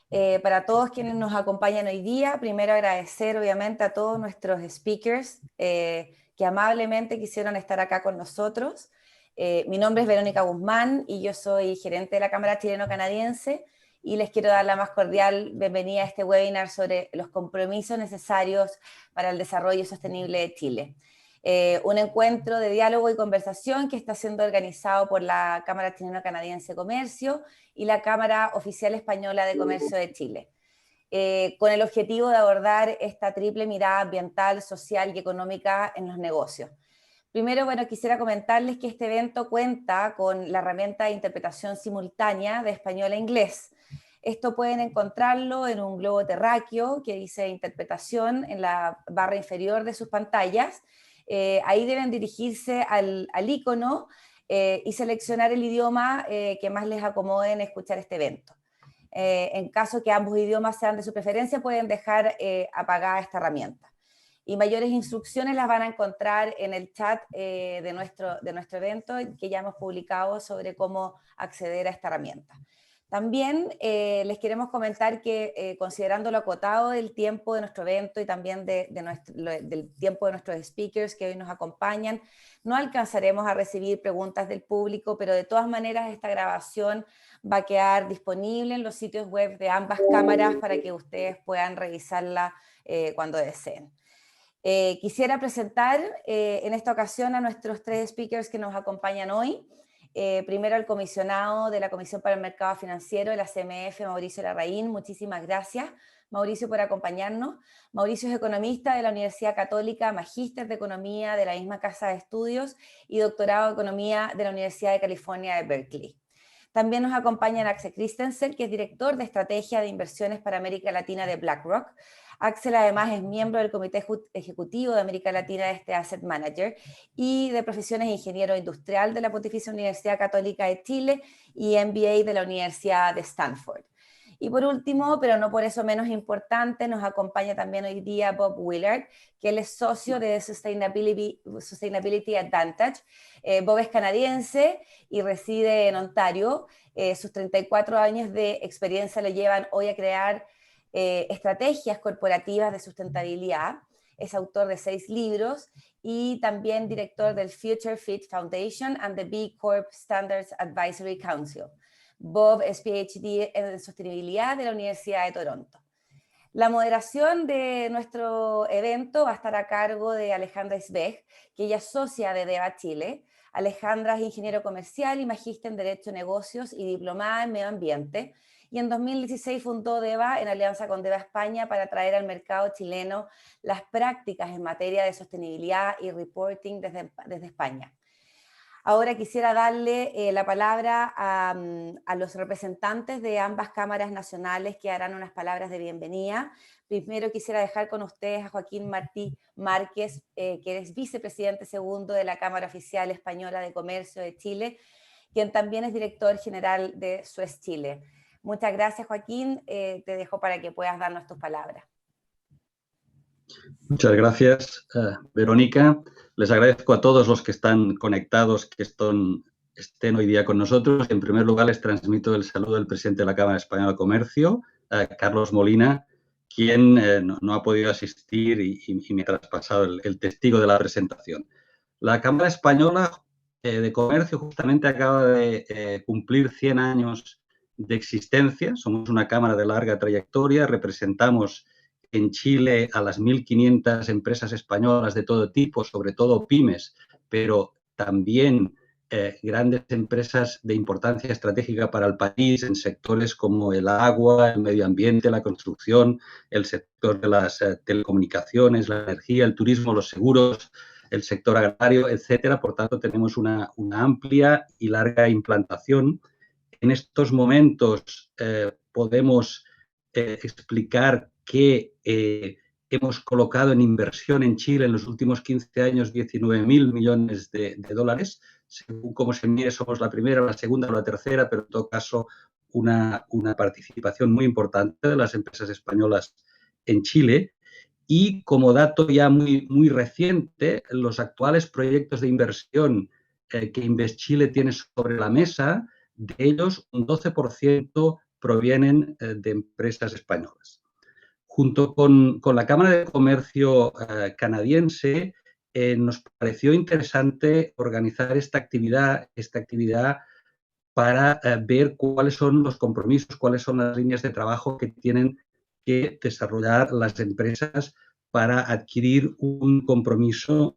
Para todos quienes nos acompañan hoy día, primero agradecer obviamente a todos nuestros speakers que amablemente quisieron estar acá con nosotros. Mi nombre es Verónica Guzmán y yo soy gerente de la Cámara Chileno-Canadiense y les quiero dar la más cordial bienvenida a este webinar sobre los compromisos necesarios para el desarrollo sostenible de Chile. Un encuentro de diálogo y conversación que está siendo organizado por la Cámara Chileno-Canadiense de Comercio y la Cámara Oficial Española de Comercio de Chile, con el objetivo de abordar esta triple mirada ambiental, social y económica en los negocios. Primero, bueno, quisiera comentarles que este evento cuenta con la herramienta de interpretación simultánea de español a inglés. Esto pueden encontrarlo en un globo terráqueo que dice interpretación en la barra inferior de sus pantallas. Ahí deben dirigirse al icono y seleccionar el idioma que más les acomode en escuchar este evento. En caso que ambos idiomas sean de su preferencia, pueden dejar apagada esta herramienta. Y mayores instrucciones las van a encontrar en el chat de nuestro evento que ya hemos publicado sobre cómo acceder a esta herramienta. También les queremos comentar que considerando lo acotado del tiempo de nuestro evento y también del tiempo de nuestros speakers que hoy nos acompañan, no alcanzaremos a recibir preguntas del público, pero de todas maneras esta grabación va a quedar disponible en los sitios web de ambas cámaras para que ustedes puedan revisarla cuando deseen. Quisiera presentar en esta ocasión a nuestros tres speakers que nos acompañan hoy. Primero al comisionado de la Comisión para el Mercado Financiero de la CMF, Mauricio Larraín. Muchísimas gracias, Mauricio, por acompañarnos. Mauricio es economista de la Universidad Católica, magíster de Economía de la misma Casa de Estudios y doctorado de Economía de la Universidad de California de Berkeley. También nos acompaña Axel Christensen, que es director de Estrategia de Inversiones para América Latina de BlackRock. Axel además es miembro del Comité Ejecutivo de América Latina de este Asset Manager y de profesión es ingeniero industrial de la Pontificia Universidad Católica de Chile y MBA de la Universidad de Stanford. Y por último, pero no por eso menos importante, nos acompaña también hoy día Bob Willard, que él es socio de Sustainability Advantage. Bob es canadiense y reside en Ontario. Sus 34 años de experiencia le llevan hoy a crear estrategias corporativas de sustentabilidad. Es autor de 6 libros y también director del Future Fit Foundation and the B Corp Standards Advisory Council. Bob es PhD en sostenibilidad de la Universidad de Toronto. La moderación de nuestro evento va a estar a cargo de Alejandra Isbeg, que ella es socia de DEVA Chile. Alejandra es ingeniero comercial y magíster en Derecho de Negocios y diplomada en Medio Ambiente. Y en 2016 fundó DEVA en alianza con DEVA España para traer al mercado chileno las prácticas en materia de sostenibilidad y reporting desde España. Ahora quisiera darle la palabra a los representantes de ambas cámaras nacionales que harán unas palabras de bienvenida. Primero quisiera dejar con ustedes a Joaquín Martí Márquez, que es vicepresidente segundo de la Cámara Oficial Española de Comercio de Chile, quien también es director general de Suez Chile. Muchas gracias, Joaquín. Te dejo para que puedas darnos tus palabras. Muchas gracias, Verónica. Les agradezco a todos los que están conectados, que estén hoy día con nosotros. En primer lugar, les transmito el saludo del presidente de la Cámara Española de Comercio, Carlos Molina, quien no ha podido asistir y me ha traspasado el testigo de la presentación. La Cámara Española de Comercio justamente acaba de cumplir 100 años de existencia. Somos una cámara de larga trayectoria, representamos en Chile a las 1.500 empresas españolas de todo tipo, sobre todo pymes, pero también grandes empresas de importancia estratégica para el país en sectores como el agua, el medio ambiente, la construcción, el sector de las telecomunicaciones, la energía, el turismo, los seguros, el sector agrario, etcétera. Por tanto, tenemos una amplia y larga implantación. En estos momentos podemos explicar que hemos colocado en inversión en Chile en los últimos 15 años 19.000 millones de dólares. Según cómo se mire, somos la primera, la segunda o la tercera, pero en todo caso una participación muy importante de las empresas españolas en Chile. Y como dato ya muy reciente, los actuales proyectos de inversión que InvestChile tiene sobre la mesa, de ellos un 12% provienen de empresas españolas. Junto con la Cámara de Comercio canadiense, nos pareció interesante organizar esta actividad para ver cuáles son los compromisos, cuáles son las líneas de trabajo que tienen que desarrollar las empresas para adquirir un compromiso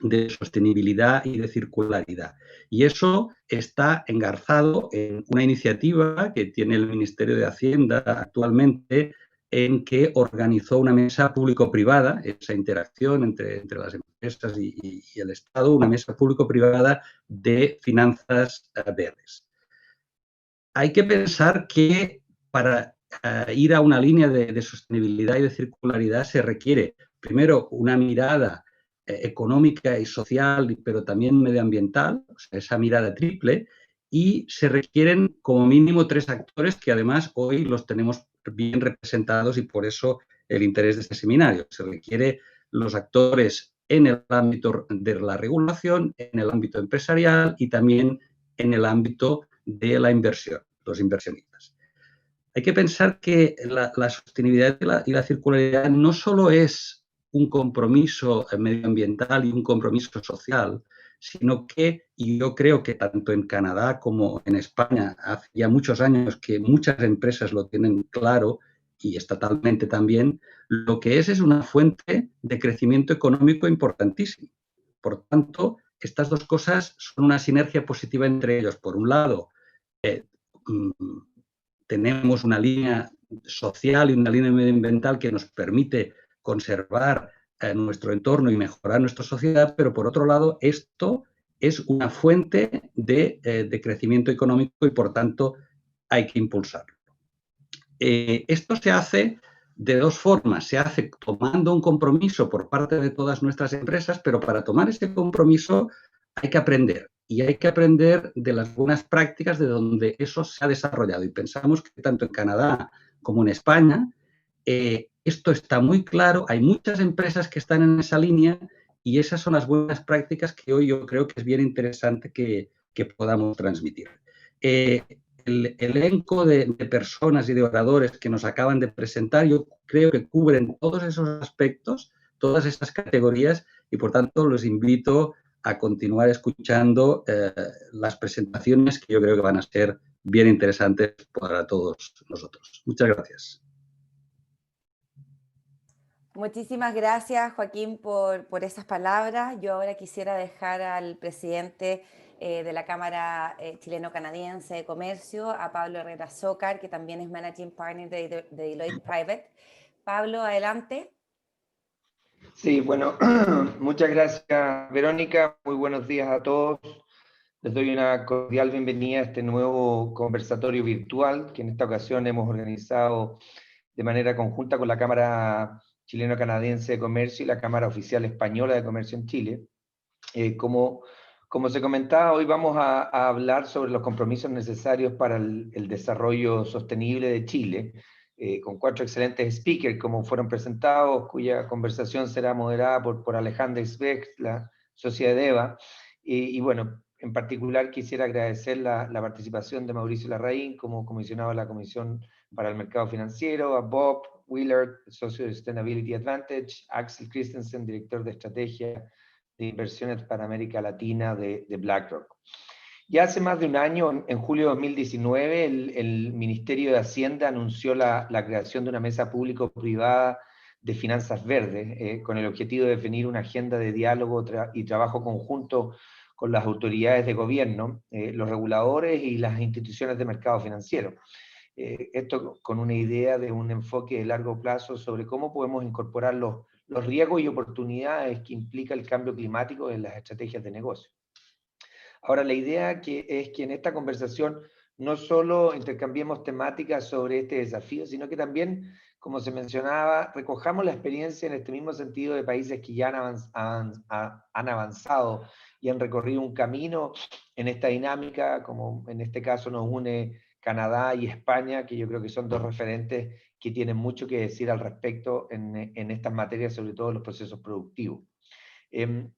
de sostenibilidad y de circularidad. Y eso está engarzado en una iniciativa que tiene el Ministerio de Hacienda actualmente, en que organizó una mesa público-privada, esa interacción entre las empresas y el Estado, una mesa público-privada de finanzas verdes. Hay que pensar que para ir a una línea de sostenibilidad y de circularidad se requiere, primero, una mirada económica y social, pero también medioambiental, o sea, esa mirada triple, y se requieren como mínimo 3 actores que además hoy los tenemos bien representados y por eso el interés de este seminario. Se requiere los actores en el ámbito de la regulación, en el ámbito empresarial y también en el ámbito de la inversión, los inversionistas. Hay que pensar que la sostenibilidad y la circularidad no solo es un compromiso medioambiental y un compromiso social, sino que, y yo creo que tanto en Canadá como en España, hace ya muchos años que muchas empresas lo tienen claro, y estatalmente también, lo que es una fuente de crecimiento económico importantísimo. Por tanto, estas dos cosas son una sinergia positiva entre ellos. Por un lado, tenemos una línea social y una línea medioambiental que nos permite conservar nuestro entorno y mejorar nuestra sociedad, pero por otro lado, esto es una fuente de crecimiento económico y por tanto hay que impulsarlo. Esto se hace de dos formas. Se hace tomando un compromiso por parte de todas nuestras empresas, pero para tomar ese compromiso hay que aprender. Y hay que aprender de las buenas prácticas de donde eso se ha desarrollado. Y pensamos que tanto en Canadá como en España esto está muy claro. Hay muchas empresas que están en esa línea y esas son las buenas prácticas que hoy yo creo que es bien interesante que podamos transmitir. El elenco de personas y de oradores que nos acaban de presentar, yo creo que cubren todos esos aspectos, todas esas categorías y por tanto los invito a continuar escuchando las presentaciones que yo creo que van a ser bien interesantes para todos nosotros. Muchas gracias. Muchísimas gracias, Joaquín, por esas palabras. Yo ahora quisiera dejar al presidente de la Cámara Chileno-Canadiense de Comercio, a Pablo Herrera Zócar, que también es Managing Partner de Deloitte Private. Pablo, adelante. Sí, bueno, muchas gracias, Verónica. Muy buenos días a todos. Les doy una cordial bienvenida a este nuevo conversatorio virtual que en esta ocasión hemos organizado de manera conjunta con la Cámara Chileno-Canadiense de Comercio y la Cámara Oficial Española de Comercio en Chile. Como se comentaba, hoy vamos a hablar sobre los compromisos necesarios para el desarrollo sostenible de Chile, con 4 excelentes speakers, como fueron presentados, cuya conversación será moderada por Alejandra Isbeck, la socia de EVA. Y bueno, en particular quisiera agradecer la participación de Mauricio Larraín como comisionado de la Comisión para el Mercado Financiero, a Bob Willard, socio de Sustainability Advantage, Axel Christensen, director de Estrategia de Inversiones para América Latina de BlackRock. Ya hace más de un año, en julio de 2019, el Ministerio de Hacienda anunció la creación de una mesa público-privada de finanzas verdes, con el objetivo de definir una agenda de diálogo y trabajo conjunto con las autoridades de gobierno, los reguladores y las instituciones de mercado financiero. Esto con una idea de un enfoque de largo plazo sobre cómo podemos incorporar los riesgos y oportunidades que implica el cambio climático en las estrategias de negocio. Ahora, la idea es que en esta conversación no solo intercambiemos temáticas sobre este desafío, sino que también, como se mencionaba, recojamos la experiencia en este mismo sentido de países que ya han avanzado y han recorrido un camino en esta dinámica, como en este caso nos une Canadá y España, que yo creo que son dos referentes que tienen mucho que decir al respecto en estas materias, sobre todo los procesos productivos.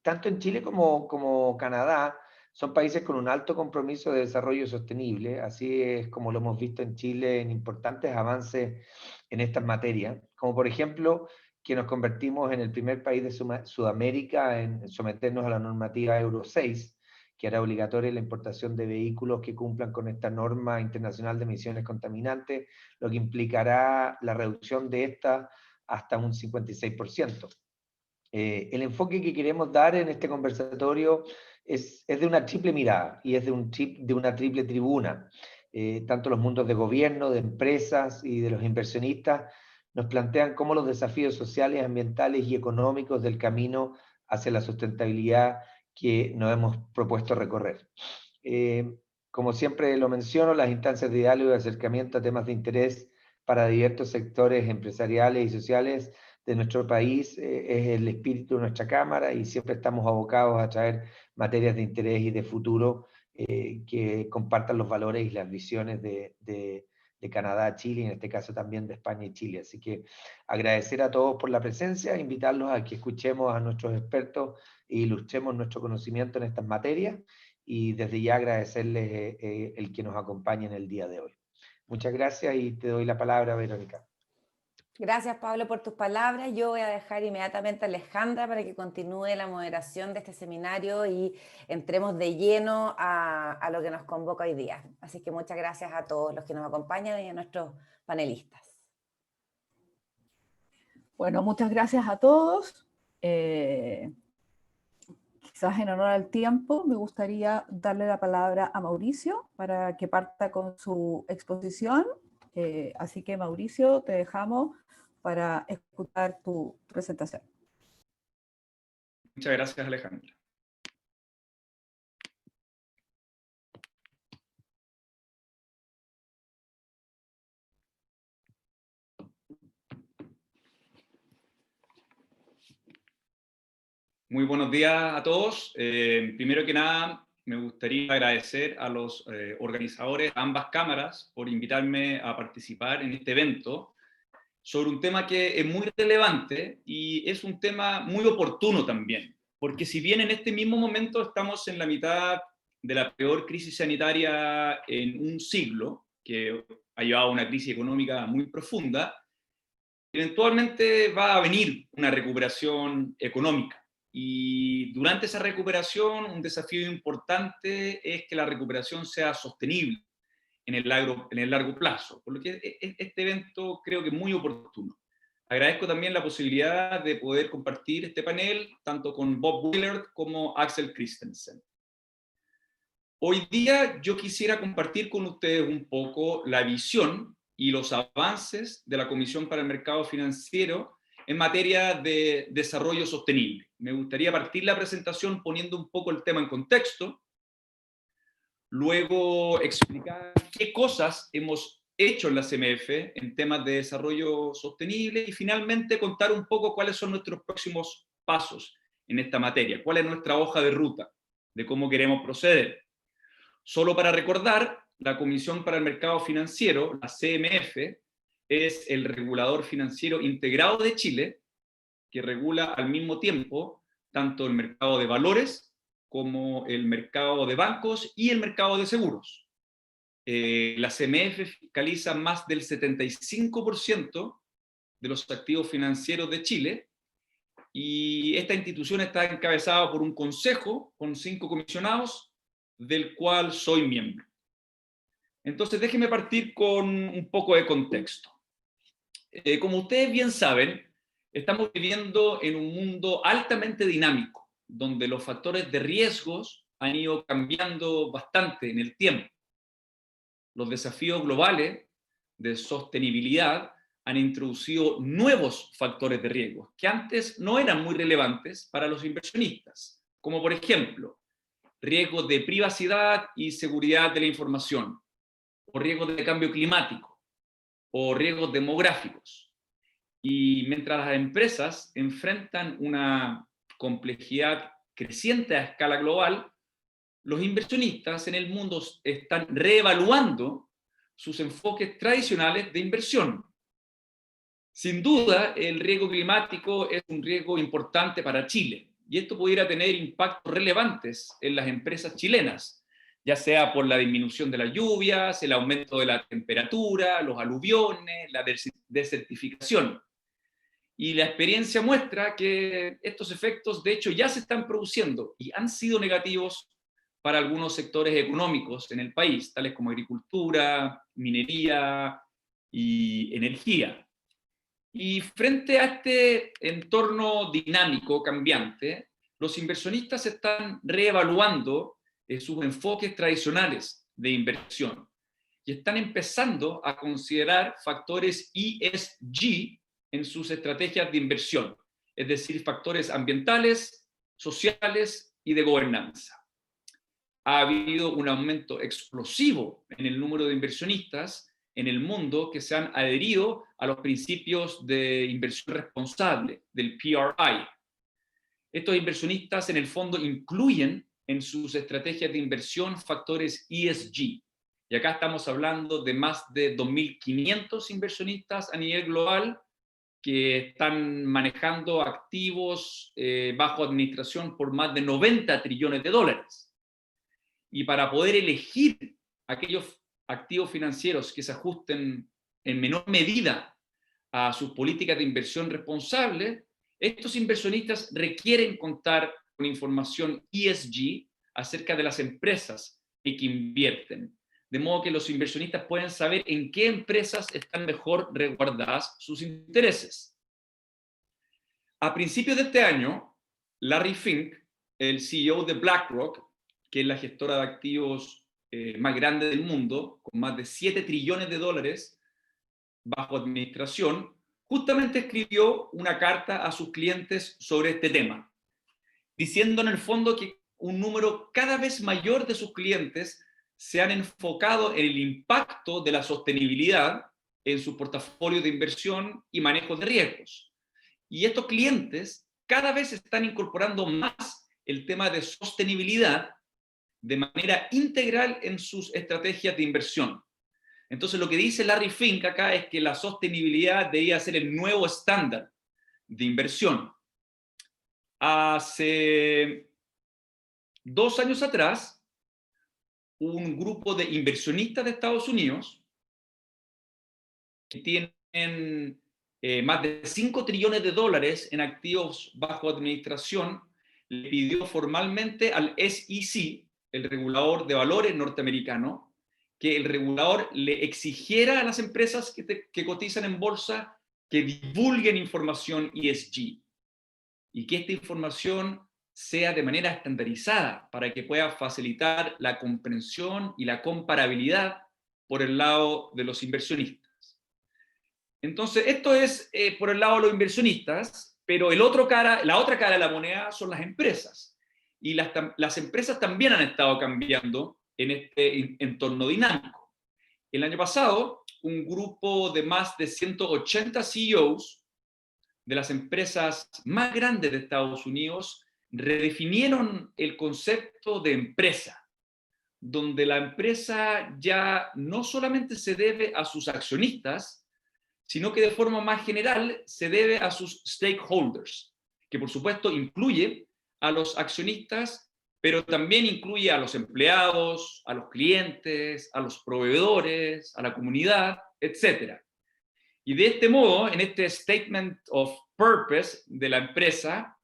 Tanto en Chile como Canadá, Son países con un alto compromiso de desarrollo sostenible, así es como lo hemos visto en Chile en importantes avances en estas materias, como por ejemplo que nos convertimos en el primer país de Sudamérica en someternos a la normativa Euro 6, que hará obligatoria la importación de vehículos que cumplan con esta norma internacional de emisiones contaminantes, lo que implicará la reducción de esta hasta un 56%. El enfoque que queremos dar en este conversatorio es de una triple mirada y es de una triple tribuna. Tanto los mundos de gobierno, de empresas y de los inversionistas nos plantean cómo los desafíos sociales, ambientales y económicos del camino hacia la sustentabilidad que nos hemos propuesto recorrer. Como siempre lo menciono, las instancias de diálogo y acercamiento a temas de interés para diversos sectores empresariales y sociales de nuestro país es el espíritu de nuestra Cámara y siempre estamos abocados a traer materias de interés y de futuro que compartan los valores y las visiones de Canadá, Chile y en este caso también de España y Chile. Así que agradecer a todos por la presencia, invitarlos a que escuchemos a nuestros expertos e ilustremos nuestro conocimiento en estas materias y desde ya agradecerles el que nos acompañe en el día de hoy. Muchas gracias y te doy la palabra, Verónica. Gracias, Pablo, por tus palabras. Yo voy a dejar inmediatamente a Alejandra para que continúe la moderación de este seminario y entremos de lleno a lo que nos convoca hoy día. Así que muchas gracias a todos los que nos acompañan y a nuestros panelistas. Bueno, muchas gracias a todos. Quizás en honor al tiempo, me gustaría darle la palabra a Mauricio para que parta con su exposición. Así que, Mauricio, te dejamos para escuchar tu presentación. Muchas gracias, Alejandra. Muy buenos días a todos. Primero que nada, me gustaría agradecer a los organizadores de ambas cámaras por invitarme a participar en este evento sobre un tema que es muy relevante y es un tema muy oportuno también, porque si bien en este mismo momento estamos en la mitad de la peor crisis sanitaria en un siglo, que ha llevado a una crisis económica muy profunda, eventualmente va a venir una recuperación económica. Y durante esa recuperación, un desafío importante es que la recuperación sea sostenible en el largo plazo, por lo que este evento creo que es muy oportuno. Agradezco también la posibilidad de poder compartir este panel tanto con Bob Willard como Axel Christensen. Hoy día yo quisiera compartir con ustedes un poco la visión y los avances de la Comisión para el Mercado Financiero en materia de desarrollo sostenible. Me gustaría partir la presentación poniendo un poco el tema en contexto, luego explicar qué cosas hemos hecho en la CMF en temas de desarrollo sostenible y finalmente contar un poco cuáles son nuestros próximos pasos en esta materia, cuál es nuestra hoja de ruta de cómo queremos proceder. Solo para recordar, la Comisión para el Mercado Financiero, la CMF, es el regulador financiero integrado de Chile que regula al mismo tiempo tanto el mercado de valores como el mercado de bancos y el mercado de seguros. La CMF fiscaliza más del 75% de los activos financieros de Chile y esta institución está encabezada por un consejo con 5 comisionados, del cual soy miembro. Entonces, déjenme partir con un poco de contexto. Como ustedes bien saben, estamos viviendo en un mundo altamente dinámico, donde los factores de riesgos han ido cambiando bastante en el tiempo. Los desafíos globales de sostenibilidad han introducido nuevos factores de riesgo que antes no eran muy relevantes para los inversionistas, como por ejemplo, riesgos de privacidad y seguridad de la información, o riesgos de cambio climático, o riesgos demográficos. Y mientras las empresas enfrentan una complejidad creciente a escala global, los inversionistas en el mundo están reevaluando sus enfoques tradicionales de inversión. Sin duda, el riesgo climático es un riesgo importante para Chile y esto pudiera tener impactos relevantes en las empresas chilenas, ya sea por la disminución de las lluvias, el aumento de la temperatura, los aluviones, la desertificación. Y la experiencia muestra que estos efectos, de hecho, ya se están produciendo y han sido negativos para algunos sectores económicos en el país, tales como agricultura, minería y energía. Y frente a este entorno dinámico, cambiante, los inversionistas están reevaluando sus enfoques tradicionales de inversión y están empezando a considerar factores ESG en sus estrategias de inversión, es decir, factores ambientales, sociales y de gobernanza. Ha habido un aumento explosivo en el número de inversionistas en el mundo que se han adherido a los principios de inversión responsable, del PRI. Estos inversionistas en el fondo incluyen en sus estrategias de inversión factores ESG. Y acá estamos hablando de más de 2.500 inversionistas a nivel global que están manejando activos bajo administración por más de 90 trillones de dólares. Y para poder elegir aquellos activos financieros que se ajusten en menor medida a sus políticas de inversión responsable, estos inversionistas requieren contar con información ESG acerca de las empresas en que invierten, de modo que los inversionistas pueden saber en qué empresas están mejor resguardadas sus intereses. A principios de este año, Larry Fink, el CEO de BlackRock, que es la gestora de activos más grande del mundo, con más de 7 trillones de dólares bajo administración, justamente escribió una carta a sus clientes sobre este tema, diciendo en el fondo que un número cada vez mayor de sus clientes se han enfocado en el impacto de la sostenibilidad en su portafolio de inversión y manejo de riesgos. Y estos clientes cada vez están incorporando más el tema de sostenibilidad de manera integral en sus estrategias de inversión. Entonces lo que dice Larry Fink acá es que la sostenibilidad debía ser el nuevo estándar de inversión. Hace 2 años atrás, un grupo de inversionistas de Estados Unidos que tienen más de 5 trillones de dólares en activos bajo administración, le pidió formalmente al SEC, el regulador de valores norteamericano, que el regulador le exigiera a las empresas que cotizan en bolsa que divulguen información ESG y que esta información sea de manera estandarizada para que pueda facilitar la comprensión y la comparabilidad por el lado de los inversionistas. Entonces, esto es por el lado de los inversionistas, pero la otra cara de la moneda son las empresas. Y las empresas también han estado cambiando en este entorno dinámico. El año pasado, un grupo de más de 180 CEOs de las empresas más grandes de Estados Unidos redefinieron el concepto de empresa, donde la empresa ya no solamente se debe a sus accionistas, sino que de forma más general se debe a sus stakeholders, que por supuesto incluye a los accionistas, pero también incluye a los empleados, a los clientes, a los proveedores, a la comunidad, etc. Y de este modo, en este Statement of Purpose de la empresa,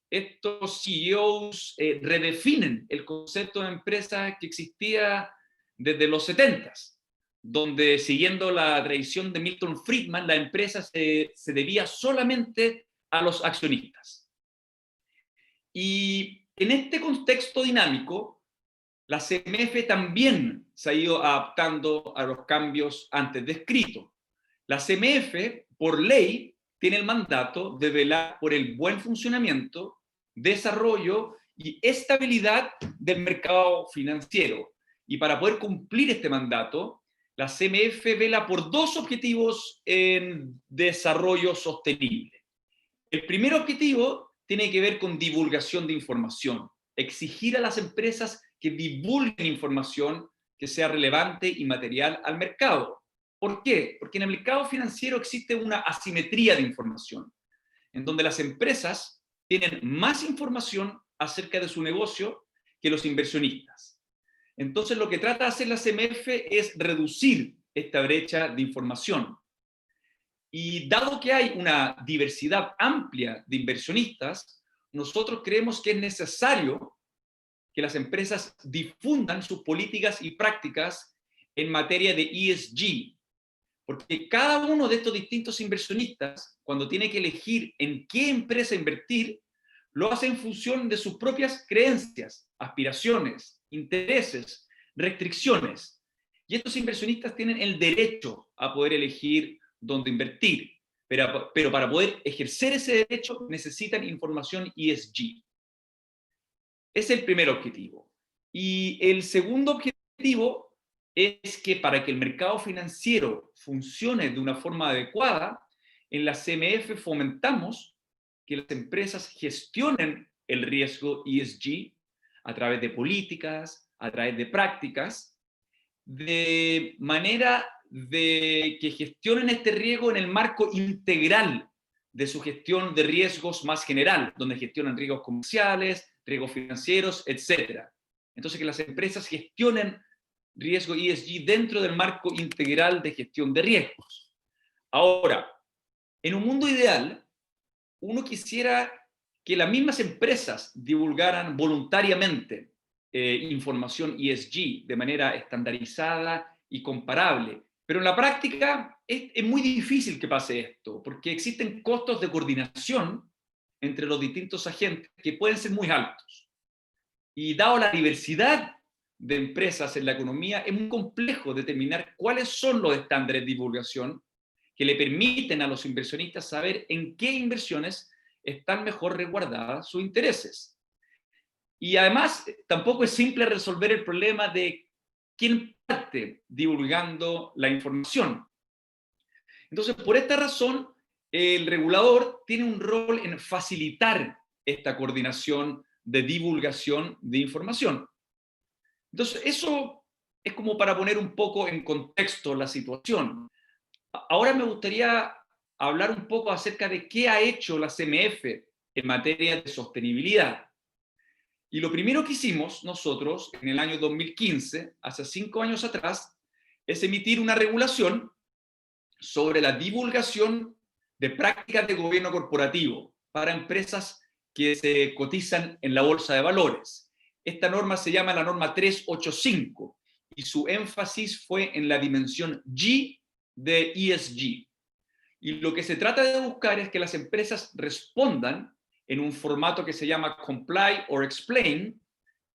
estos CEOs redefinen el concepto de empresa que existía desde los 70s, donde siguiendo la tradición de Milton Friedman, la empresa se debía solamente a los accionistas. Y en este contexto dinámico, la CMF también se ha ido adaptando a los cambios antes descritos. La CMF, por ley, tiene el mandato de velar por el buen funcionamiento, desarrollo y estabilidad del mercado financiero. Y para poder cumplir este mandato, la CMF vela por 2 objetivos en desarrollo sostenible. El primer objetivo tiene que ver con divulgación de información, exigir a las empresas que divulguen información que sea relevante y material al mercado. ¿Por qué? Porque en el mercado financiero existe una asimetría de información, en donde las empresas tienen más información acerca de su negocio que los inversionistas. Entonces, lo que trata de hacer la CMF es reducir esta brecha de información. Y dado que hay una diversidad amplia de inversionistas, nosotros creemos que es necesario que las empresas difundan sus políticas y prácticas en materia de ESG, porque cada uno de estos distintos inversionistas, cuando tiene que elegir en qué empresa invertir, lo hace en función de sus propias creencias, aspiraciones, intereses, restricciones. Y estos inversionistas tienen el derecho a poder elegir dónde invertir, pero para poder ejercer ese derecho necesitan información ESG. Ese es el primer objetivo. Y el segundo objetivo es que para que el mercado financiero funcione de una forma adecuada, en la CMF fomentamos que las empresas gestionen el riesgo ESG a través de políticas, a través de prácticas, de manera de que gestionen este riesgo en el marco integral de su gestión de riesgos más general, donde gestionan riesgos comerciales, riesgos financieros, etc. Entonces, que las empresas gestionen riesgo ESG dentro del marco integral de gestión de riesgos. Ahora, en un mundo ideal, uno quisiera que las mismas empresas divulgaran voluntariamente información ESG de manera estandarizada y comparable. Pero en la práctica es muy difícil que pase esto, porque existen costos de coordinación entre los distintos agentes que pueden ser muy altos. Y dado la diversidad de empresas en la economía, es muy complejo determinar cuáles son los estándares de divulgación que le permiten a los inversionistas saber en qué inversiones están mejor resguardadas sus intereses. Y además, tampoco es simple resolver el problema de quién parte divulgando la información. Entonces, por esta razón, el regulador tiene un rol en facilitar esta coordinación de divulgación de información. Entonces, eso es como para poner un poco en contexto la situación. Ahora me gustaría hablar un poco acerca de qué ha hecho la CMF en materia de sostenibilidad. Y lo primero que hicimos nosotros en el año 2015, hace 5 años atrás, es emitir una regulación sobre la divulgación de prácticas de gobierno corporativo para empresas que se cotizan en la bolsa de valores. Esta norma se llama la norma 385 y su énfasis fue en la dimensión G de ESG. Y lo que se trata de buscar es que las empresas respondan en un formato que se llama Comply or Explain,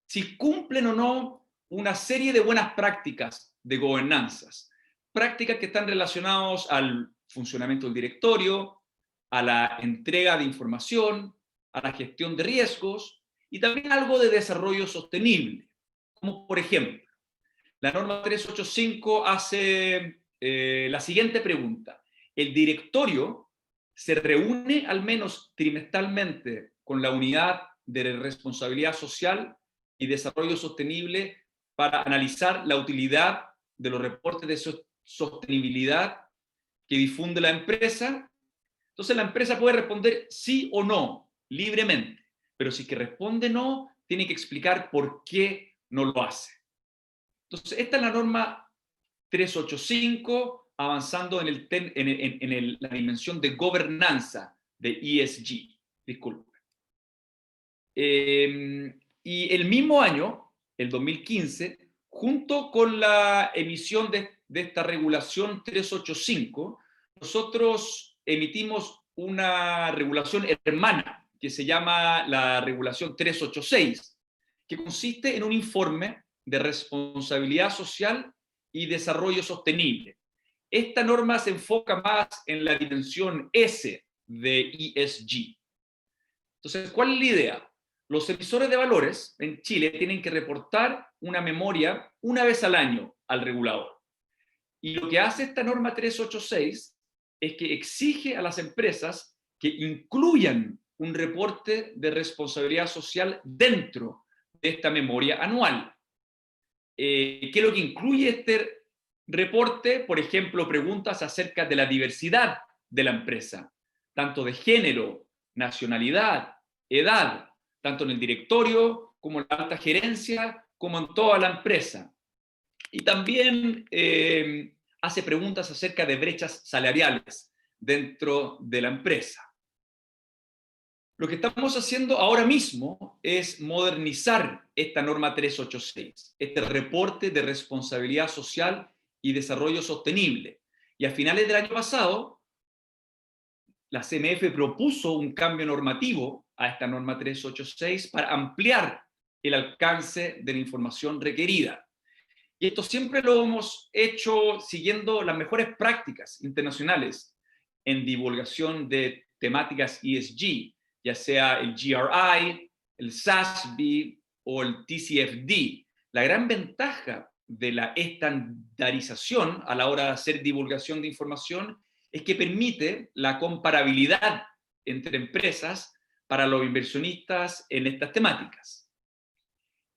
si cumplen o no una serie de buenas prácticas de gobernanzas. Prácticas que están relacionadas al funcionamiento del directorio, a la entrega de información, a la gestión de riesgos y también algo de desarrollo sostenible. Como por ejemplo, la norma 385 hace la siguiente pregunta. ¿El directorio se reúne al menos trimestralmente con la unidad de responsabilidad social y desarrollo sostenible para analizar la utilidad de los reportes de sostenibilidad que difunde la empresa? Entonces la empresa puede responder sí o no, libremente, pero si que responde no, tiene que explicar por qué no lo hace. Entonces esta es la norma 385, avanzando en la dimensión de gobernanza de ESG. Disculpe. Y el mismo año, el 2015, junto con la emisión de esta regulación 385, nosotros emitimos una regulación hermana que se llama la regulación 386, que consiste en un informe de responsabilidad social y desarrollo sostenible. Esta norma se enfoca más en la dimensión S de ESG. Entonces, ¿cuál es la idea? Los emisores de valores en Chile tienen que reportar una memoria una vez al año al regulador. Y lo que hace esta norma 386 es que exige a las empresas que incluyan un reporte de responsabilidad social dentro de esta memoria anual. ¿Qué es lo que incluye este reporte? Por ejemplo, preguntas acerca de la diversidad de la empresa, tanto de género, nacionalidad, edad, tanto en el directorio como en la alta gerencia, como en toda la empresa. Y también hace preguntas acerca de brechas salariales dentro de la empresa. Lo que estamos haciendo ahora mismo es modernizar esta norma 386, este reporte de responsabilidad social y desarrollo sostenible. Y a finales del año pasado, la CMF propuso un cambio normativo a esta norma 386 para ampliar el alcance de la información requerida. Y esto siempre lo hemos hecho siguiendo las mejores prácticas internacionales en divulgación de temáticas ESG, ya sea el GRI, el SASB o el TCFD. La gran ventaja de la estandarización a la hora de hacer divulgación de información es que permite la comparabilidad entre empresas para los inversionistas en estas temáticas.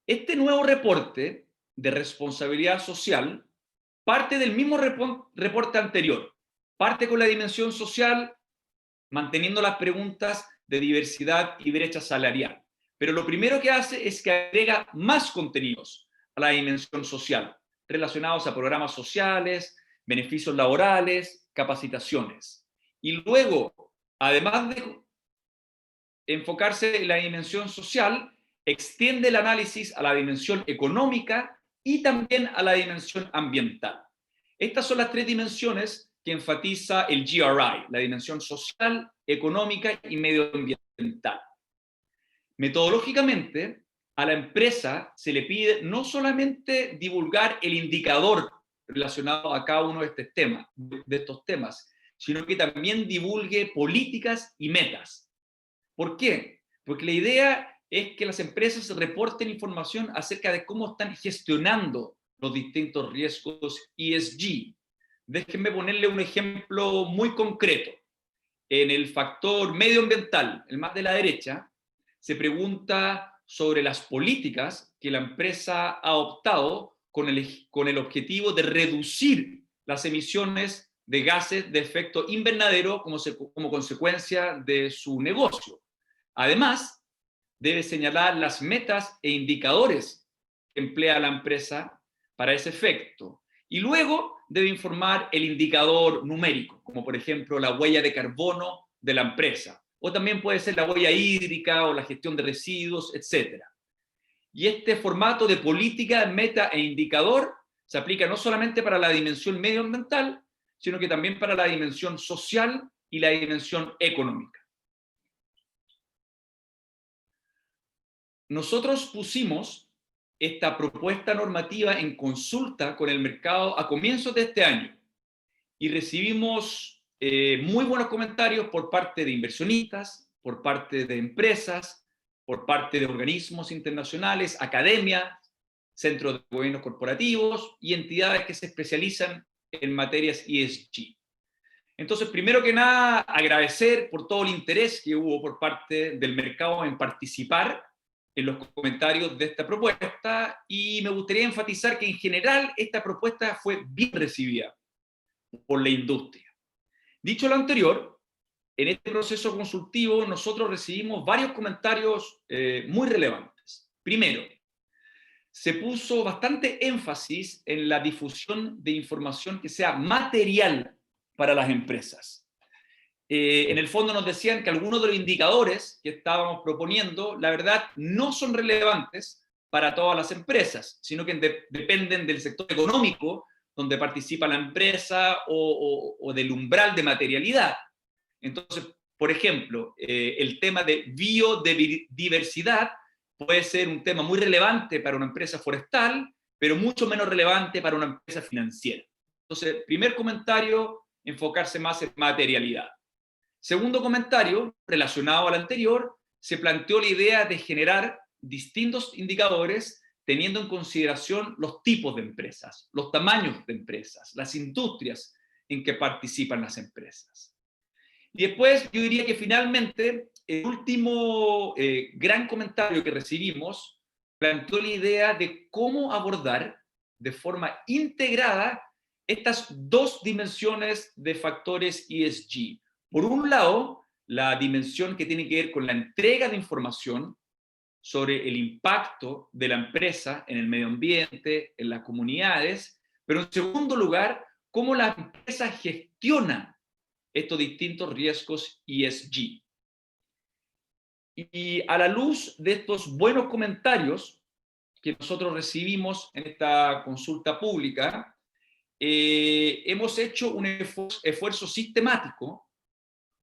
Este nuevo reporte de responsabilidad social parte del mismo reporte anterior, parte con la dimensión social, manteniendo las preguntas de diversidad y brecha salarial. Pero lo primero que hace es que agrega más contenidos a la dimensión social, relacionados a programas sociales, beneficios laborales, capacitaciones. Y luego, además de enfocarse en la dimensión social, extiende el análisis a la dimensión económica y también a la dimensión ambiental. Estas son las tres dimensiones que enfatiza el GRI, la dimensión social, económica y medioambiental. Metodológicamente, a la empresa se le pide no solamente divulgar el indicador relacionado a cada uno de estos temas, sino que también divulgue políticas y metas. ¿Por qué? Porque la idea es que las empresas reporten información acerca de cómo están gestionando los distintos riesgos ESG. Déjenme ponerle un ejemplo muy concreto. En el factor medioambiental, el más de la derecha, se pregunta sobre las políticas que la empresa ha optado con el objetivo de reducir las emisiones de gases de efecto invernadero como consecuencia de su negocio. Además, debe señalar las metas e indicadores que emplea la empresa para ese efecto. Y luego debe informar el indicador numérico, como por ejemplo la huella de carbono de la empresa. O también puede ser la huella hídrica o la gestión de residuos, etc. Y este formato de política, meta e indicador se aplica no solamente para la dimensión medioambiental, sino que también para la dimensión social y la dimensión económica. Nosotros pusimos esta propuesta normativa en consulta con el mercado a comienzos de este año y recibimos muy buenos comentarios por parte de inversionistas, por parte de empresas, por parte de organismos internacionales, academia, centros de gobiernos corporativos y entidades que se especializan en materias ESG. Entonces, primero que nada, agradecer por todo el interés que hubo por parte del mercado en participar en los comentarios de esta propuesta, y me gustaría enfatizar que en general esta propuesta fue bien recibida por la industria. Dicho lo anterior, en este proceso consultivo nosotros recibimos varios comentarios muy relevantes. Primero, se puso bastante énfasis en la difusión de información que sea material para las empresas. En el fondo nos decían que algunos de los indicadores que estábamos proponiendo, la verdad, no son relevantes para todas las empresas, sino que dependen del sector económico donde participa la empresa o del umbral de materialidad. Entonces, por ejemplo, el tema de biodiversidad puede ser un tema muy relevante para una empresa forestal, pero mucho menos relevante para una empresa financiera. Entonces, primer comentario, enfocarse más en materialidad. Segundo comentario, relacionado al anterior, se planteó la idea de generar distintos indicadores teniendo en consideración los tipos de empresas, los tamaños de empresas, las industrias en que participan las empresas. Y después yo diría que finalmente el último gran comentario que recibimos planteó la idea de cómo abordar de forma integrada estas dos dimensiones de factores ESG. Por un lado, la dimensión que tiene que ver con la entrega de información sobre el impacto de la empresa en el medio ambiente, en las comunidades, pero en segundo lugar, cómo la empresa gestiona estos distintos riesgos ESG. Y a la luz de estos buenos comentarios que nosotros recibimos en esta consulta pública, hemos hecho un esfuerzo sistemático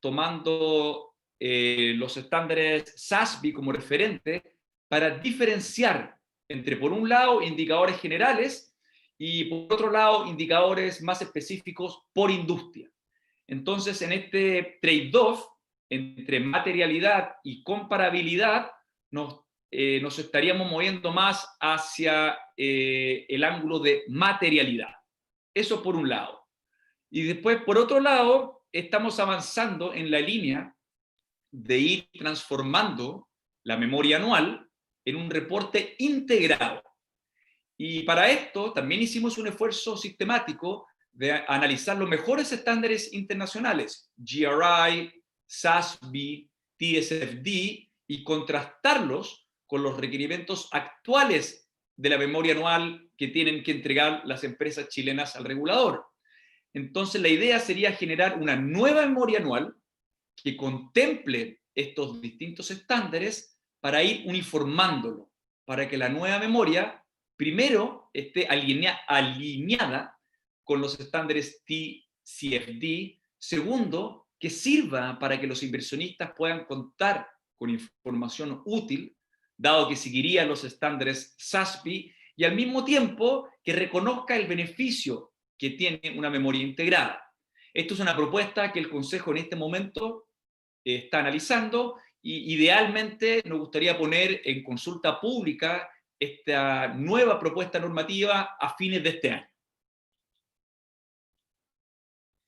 tomando los estándares SASB como referente para diferenciar entre, por un lado, indicadores generales y, por otro lado, indicadores más específicos por industria. Entonces, en este trade-off entre materialidad y comparabilidad, nos estaríamos moviendo más hacia el ángulo de materialidad. Eso por un lado. Y después, por otro lado, estamos avanzando en la línea de ir transformando la memoria anual en un reporte integrado. Y para esto también hicimos un esfuerzo sistemático de analizar los mejores estándares internacionales, GRI, SASB, TSFD, y contrastarlos con los requerimientos actuales de la memoria anual que tienen que entregar las empresas chilenas al regulador. Entonces, la idea sería generar una nueva memoria anual que contemple estos distintos estándares para ir uniformándolo, para que la nueva memoria, primero, esté alineada con los estándares TCFD, segundo, que sirva para que los inversionistas puedan contar con información útil, dado que seguiría los estándares SASB, y al mismo tiempo que reconozca el beneficio que tiene una memoria integrada. Esto es una propuesta que el Consejo en este momento está analizando y idealmente nos gustaría poner en consulta pública esta nueva propuesta normativa a fines de este año.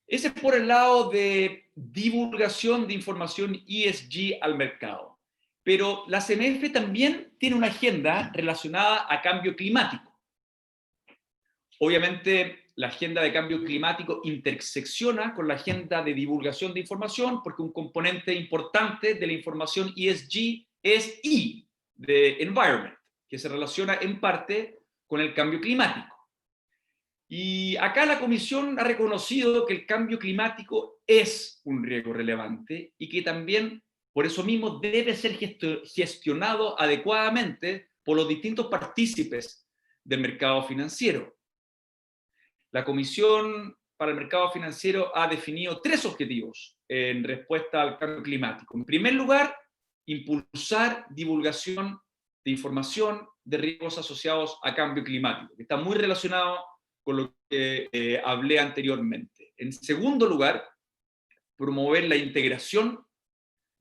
Ese es por el lado de divulgación de información ESG al mercado. Pero la CMF también tiene una agenda relacionada a cambio climático. Obviamente, la agenda de cambio climático intersecciona con la agenda de divulgación de información, porque un componente importante de la información ESG es E, de Environment, que se relaciona en parte con el cambio climático. Y acá la Comisión ha reconocido que el cambio climático es un riesgo relevante y que también, por eso mismo, debe ser gestionado adecuadamente por los distintos partícipes del mercado financiero. La Comisión para el Mercado Financiero ha definido 3 objetivos en respuesta al cambio climático. En primer lugar, impulsar divulgación de información de riesgos asociados a cambio climático, que está muy relacionado con lo que hablé anteriormente. En segundo lugar, promover la integración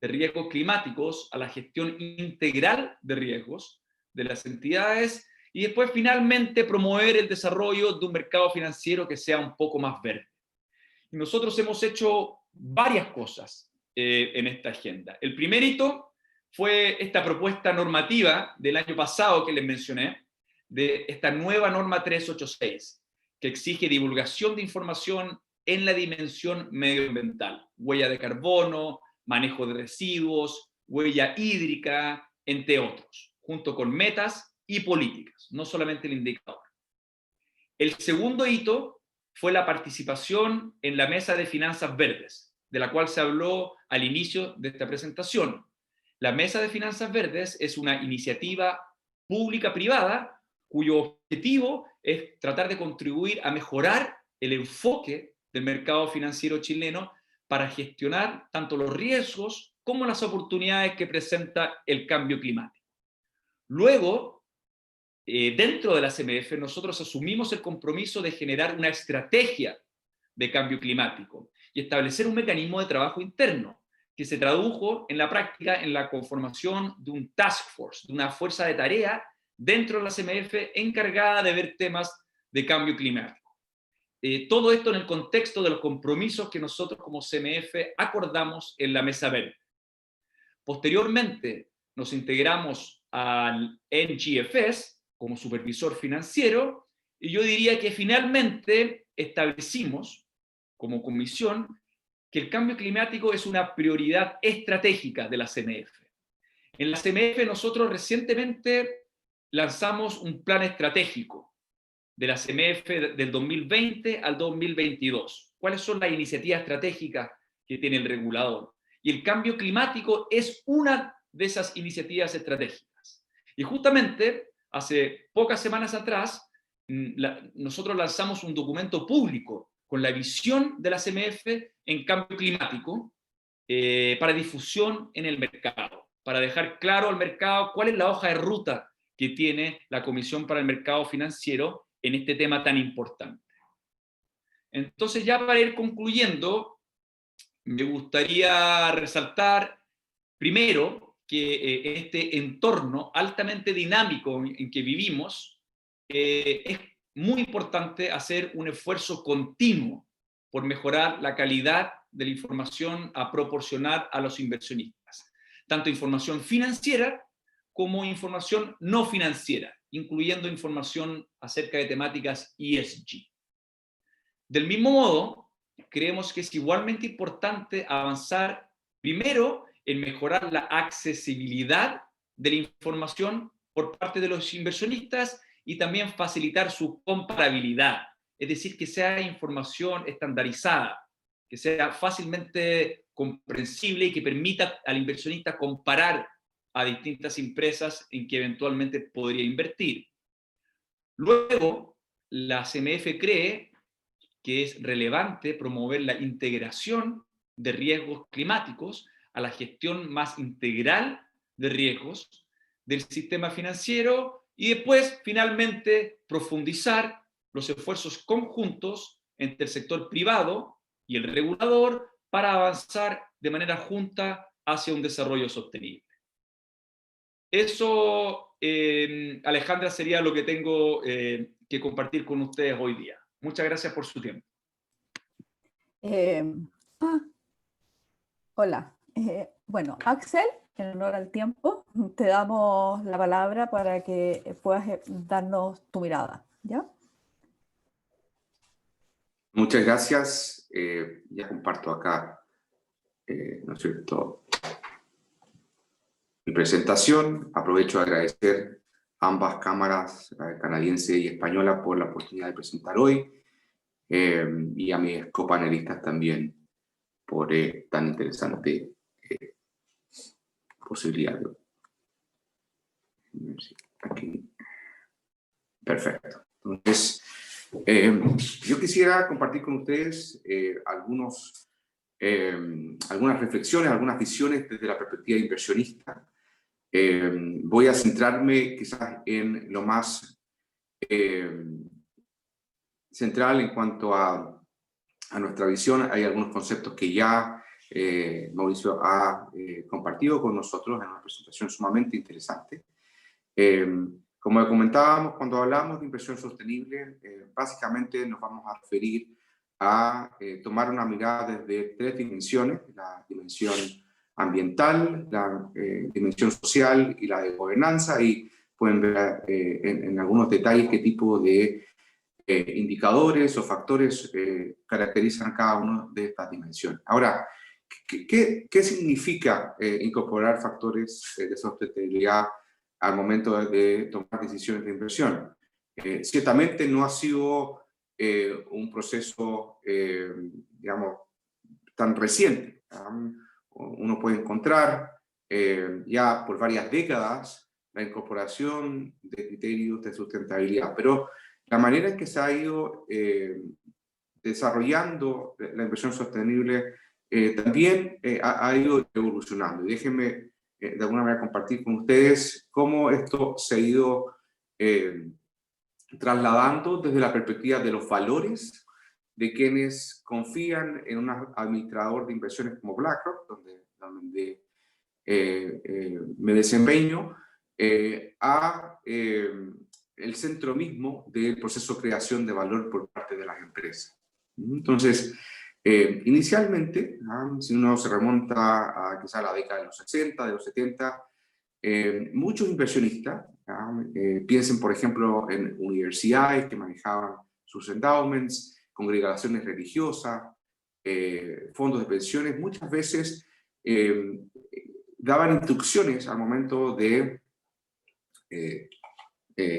de riesgos climáticos a la gestión integral de riesgos de las entidades. Y después, finalmente, promover el desarrollo de un mercado financiero que sea un poco más verde. Y nosotros hemos hecho varias cosas en esta agenda. El primer hito fue esta propuesta normativa del año pasado que les mencioné, de esta nueva norma 386, que exige divulgación de información en la dimensión medioambiental, huella de carbono, manejo de residuos, huella hídrica, entre otros, junto con metas y políticas, no solamente el indicador. El segundo hito fue la participación en la Mesa de Finanzas Verdes, de la cual se habló al inicio de esta presentación. La Mesa de Finanzas Verdes es una iniciativa pública-privada cuyo objetivo es tratar de contribuir a mejorar el enfoque del mercado financiero chileno para gestionar tanto los riesgos como las oportunidades que presenta el cambio climático. Luego, dentro de la CMF, nosotros asumimos el compromiso de generar una estrategia de cambio climático y establecer un mecanismo de trabajo interno que se tradujo en la práctica en la conformación de un task force, de una fuerza de tarea dentro de la CMF encargada de ver temas de cambio climático. Todo esto en el contexto de los compromisos que nosotros como CMF acordamos en la Mesa Verde. Posteriormente nos integramos al NGFS como supervisor financiero y yo diría que finalmente establecimos como comisión que el cambio climático es una prioridad estratégica de la CMF. En la CMF nosotros recientemente lanzamos un plan estratégico de la CMF del 2020 al 2022. ¿Cuáles son las iniciativas estratégicas que tiene el regulador? Y el cambio climático es una de esas iniciativas estratégicas. Y justamente hace pocas semanas atrás nosotros lanzamos un documento público con la visión de la CMF en cambio climático para difusión en el mercado, para dejar claro al mercado cuál es la hoja de ruta que tiene la Comisión para el Mercado Financiero en este tema tan importante. Entonces, ya para ir concluyendo, me gustaría resaltar primero que este entorno altamente dinámico en que vivimos es muy importante hacer un esfuerzo continuo por mejorar la calidad de la información a proporcionar a los inversionistas, tanto información financiera como información no financiera, incluyendo información acerca de temáticas ESG. Del mismo modo, creemos que es igualmente importante avanzar primero en mejorar la accesibilidad de la información por parte de los inversionistas y también facilitar su comparabilidad, es decir, que sea información estandarizada, que sea fácilmente comprensible y que permita al inversionista comparar a distintas empresas en que eventualmente podría invertir. Luego, la CMF cree que es relevante promover la integración de riesgos climáticos a la gestión más integral de riesgos del sistema financiero y después, finalmente, profundizar los esfuerzos conjuntos entre el sector privado y el regulador para avanzar de manera junta hacia un desarrollo sostenible. Eso, Alejandra, sería lo que tengo que compartir con ustedes hoy día. Muchas gracias por su tiempo. Hola. Bueno, Axel, en honor al tiempo, te damos la palabra para que puedas darnos tu mirada, ¿ya? Muchas gracias. Ya comparto acá, ¿no es cierto?, mi presentación. Aprovecho de agradecer a ambas cámaras, canadiense y española, por la oportunidad de presentar hoy, y a mis copanelistas también por tan interesante posibilidad. Aquí. Perfecto. Entonces, yo quisiera compartir con ustedes algunas reflexiones, algunas visiones desde la perspectiva inversionista. Voy a centrarme quizás en lo más central en cuanto a nuestra visión. Hay algunos conceptos que ya Mauricio ha compartido con nosotros en una presentación sumamente interesante. Como comentábamos, cuando hablamos de inversión sostenible, básicamente nos vamos a referir a tomar una mirada desde tres dimensiones: la dimensión ambiental, la dimensión social y la de gobernanza, y pueden ver en algunos detalles qué tipo de indicadores o factores caracterizan cada una de estas dimensiones. Ahora, ¿qué significa incorporar factores de sostenibilidad al momento de tomar decisiones de inversión? Ciertamente no ha sido un proceso, digamos, tan reciente. Uno puede encontrar ya por varias décadas la incorporación de criterios de sustentabilidad, pero la manera en que se ha ido desarrollando la inversión sostenible también ha ido evolucionando. Y déjenme de alguna manera compartir con ustedes cómo esto se ha ido trasladando desde la perspectiva de los valores de quienes confían en un administrador de inversiones como BlackRock, donde me desempeño, a el centro mismo del proceso de creación de valor por parte de las empresas. Entonces, inicialmente, si uno se remonta a quizá la década de los 60, de los 70, muchos inversionistas, piensen por ejemplo en universidades que manejaban sus endowments, congregaciones religiosas, fondos de pensiones muchas veces daban instrucciones al momento de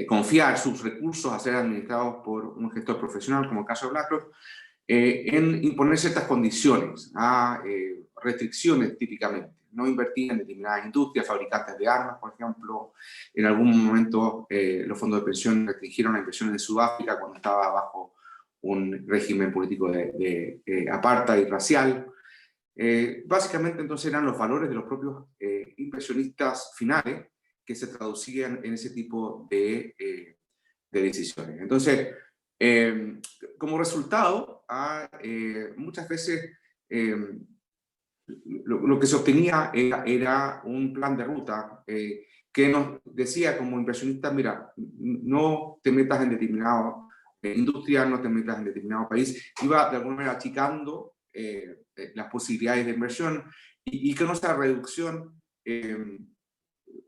confiar sus recursos a ser administrados por un gestor profesional, como el caso de BlackRock, en imponer ciertas condiciones, restricciones típicamente. No invertir en determinadas industrias, fabricantes de armas, por ejemplo. En algún momento los fondos de pensión restringieron las inversiones en Sudáfrica cuando estaba bajo un régimen político de apartheid racial. Básicamente entonces eran los valores de los propios inversionistas finales que se traducían en ese tipo de decisiones. Entonces, como resultado, muchas veces lo que se obtenía era un plan de ruta que nos decía como inversionistas, mira, no te metas en determinada industria, no te metas en determinado país. Iba de alguna manera achicando las posibilidades de inversión y con esa reducción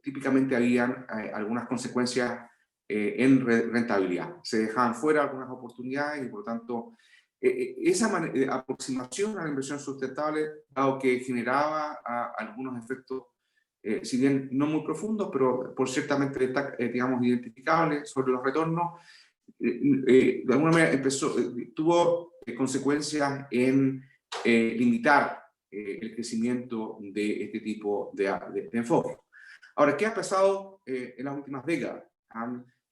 típicamente habían algunas consecuencias en rentabilidad. Se dejaban fuera algunas oportunidades y por lo tanto esa aproximación a la inversión sustentable, dado que generaba algunos efectos, si bien no muy profundos, pero por ciertamente, digamos, identificables sobre los retornos, de alguna manera tuvo consecuencias en limitar el crecimiento de este tipo de enfoque. Ahora, ¿qué ha pasado en las últimas décadas?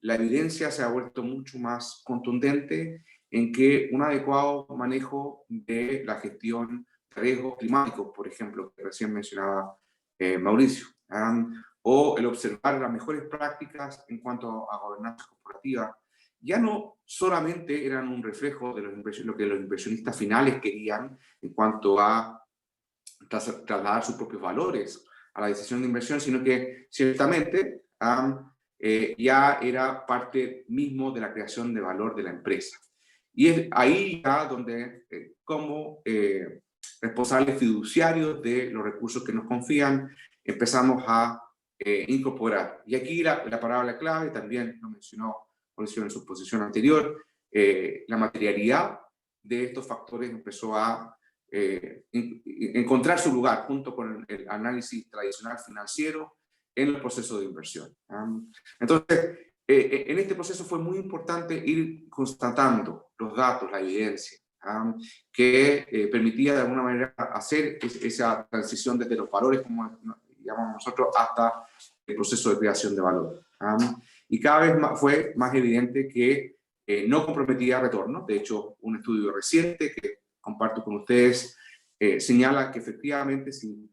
La evidencia se ha vuelto mucho más contundente en que un adecuado manejo de la gestión de riesgos climáticos, por ejemplo, que recién mencionaba Mauricio, o el observar las mejores prácticas en cuanto a gobernanza corporativa, ya no solamente eran un reflejo de lo que los inversionistas finales querían en cuanto a trasladar sus propios valores a la decisión de inversión, sino que ciertamente ya era parte mismo de la creación de valor de la empresa. Y es ahí ya donde, como responsables fiduciarios de los recursos que nos confían, empezamos a incorporar. Y aquí la palabra clave, también lo mencionó Mauricio en su posición anterior, la materialidad de estos factores empezó a encontrar su lugar junto con el análisis tradicional financiero en el proceso de inversión. Entonces, en este proceso fue muy importante ir constatando los datos, la evidencia, que permitía de alguna manera hacer esa transición desde los valores, como llamamos nosotros, hasta el proceso de creación de valor. Y cada vez fue más evidente que no comprometía retornos. De hecho, un estudio reciente que comparto con ustedes señala que efectivamente si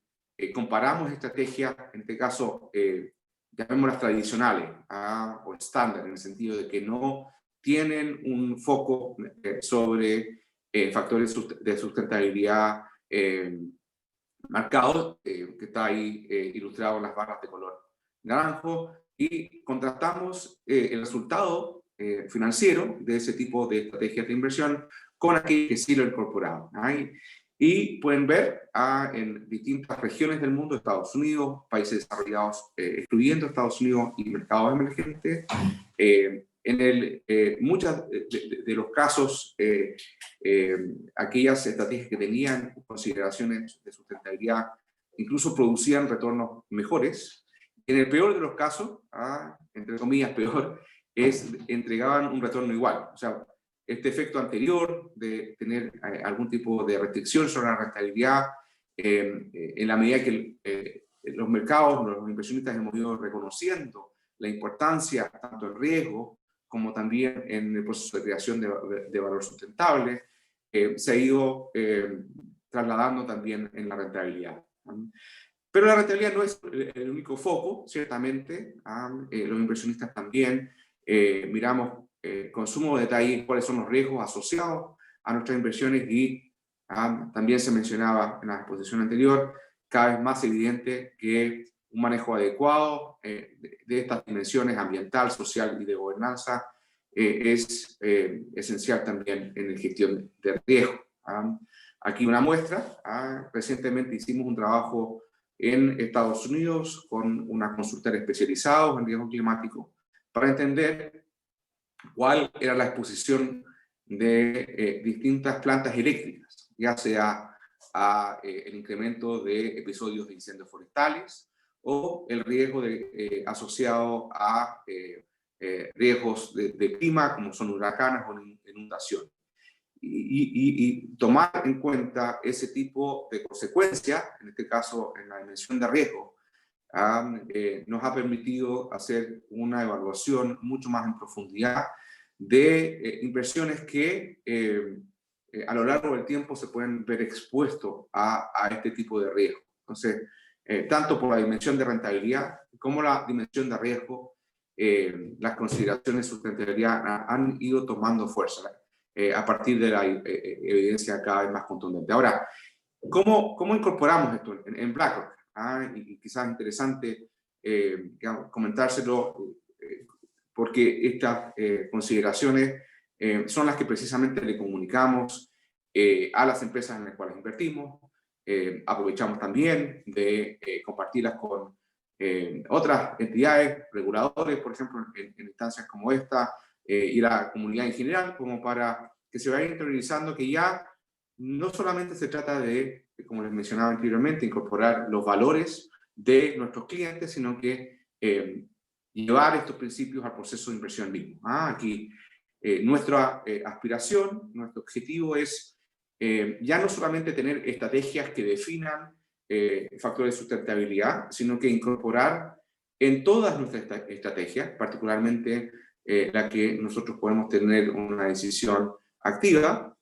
comparamos estrategias, en este caso, llamémoslas tradicionales o estándar, en el sentido de que no tienen un foco sobre factores de sustentabilidad marcados, que está ahí ilustrado en las barras de color naranjo, y contrastamos el resultado financiero de ese tipo de estrategias de inversión con aquellos que sí lo incorporaban. Y pueden ver en distintas regiones del mundo, Estados Unidos, países desarrollados, excluyendo Estados Unidos y mercados emergentes, en muchos de los casos, aquellas estrategias que tenían consideraciones de sustentabilidad incluso producían retornos mejores. En el peor de los casos, entre comillas peor, entregaban un retorno igual. O sea, este efecto anterior de tener algún tipo de restricción sobre la rentabilidad, en la medida que los mercados, los inversionistas hemos ido reconociendo la importancia tanto del riesgo como también en el proceso de creación de valor sustentable, se ha ido trasladando también en la rentabilidad. Pero la rentabilidad no es el único foco, ciertamente. Los inversionistas también miramos con sumo detalle cuáles son los riesgos asociados a nuestras inversiones y también se mencionaba en la exposición anterior, cada vez más evidente que un manejo adecuado de estas dimensiones ambiental, social y de gobernanza es esencial también en la gestión de riesgo. Aquí una muestra. Recientemente hicimos un trabajo en Estados Unidos con una consultora especializada en riesgo climático para entender cuál era la exposición de distintas plantas eléctricas ya sea el incremento de episodios de incendios forestales o el riesgo asociado a riesgos de clima, como son huracanes o inundaciones. Y tomar en cuenta ese tipo de consecuencias, en este caso en la dimensión de riesgo, nos ha permitido hacer una evaluación mucho más en profundidad de inversiones que a lo largo del tiempo se pueden ver expuestos a este tipo de riesgo. Entonces, tanto por la dimensión de rentabilidad como la dimensión de riesgo, las consideraciones de sustentabilidad han ido tomando fuerza a partir de la evidencia cada vez más contundente. Ahora, ¿cómo incorporamos esto en BlackRock? Y quizás interesante comentárselo, porque estas consideraciones son las que precisamente le comunicamos a las empresas en las cuales invertimos. Aprovechamos también de compartirlas con otras entidades, reguladores, por ejemplo, en instancias como esta, y la comunidad en general, como para que se vaya interiorizando que ya no solamente se trata de, como les mencionaba anteriormente, incorporar los valores de nuestros clientes, sino que llevar estos principios al proceso de inversión mismo. Aquí nuestra aspiración, nuestro objetivo es ya no solamente tener estrategias que definan factores de sustentabilidad, sino que incorporar en todas nuestras estrategias, particularmente la que nosotros podemos tener una decisión activa,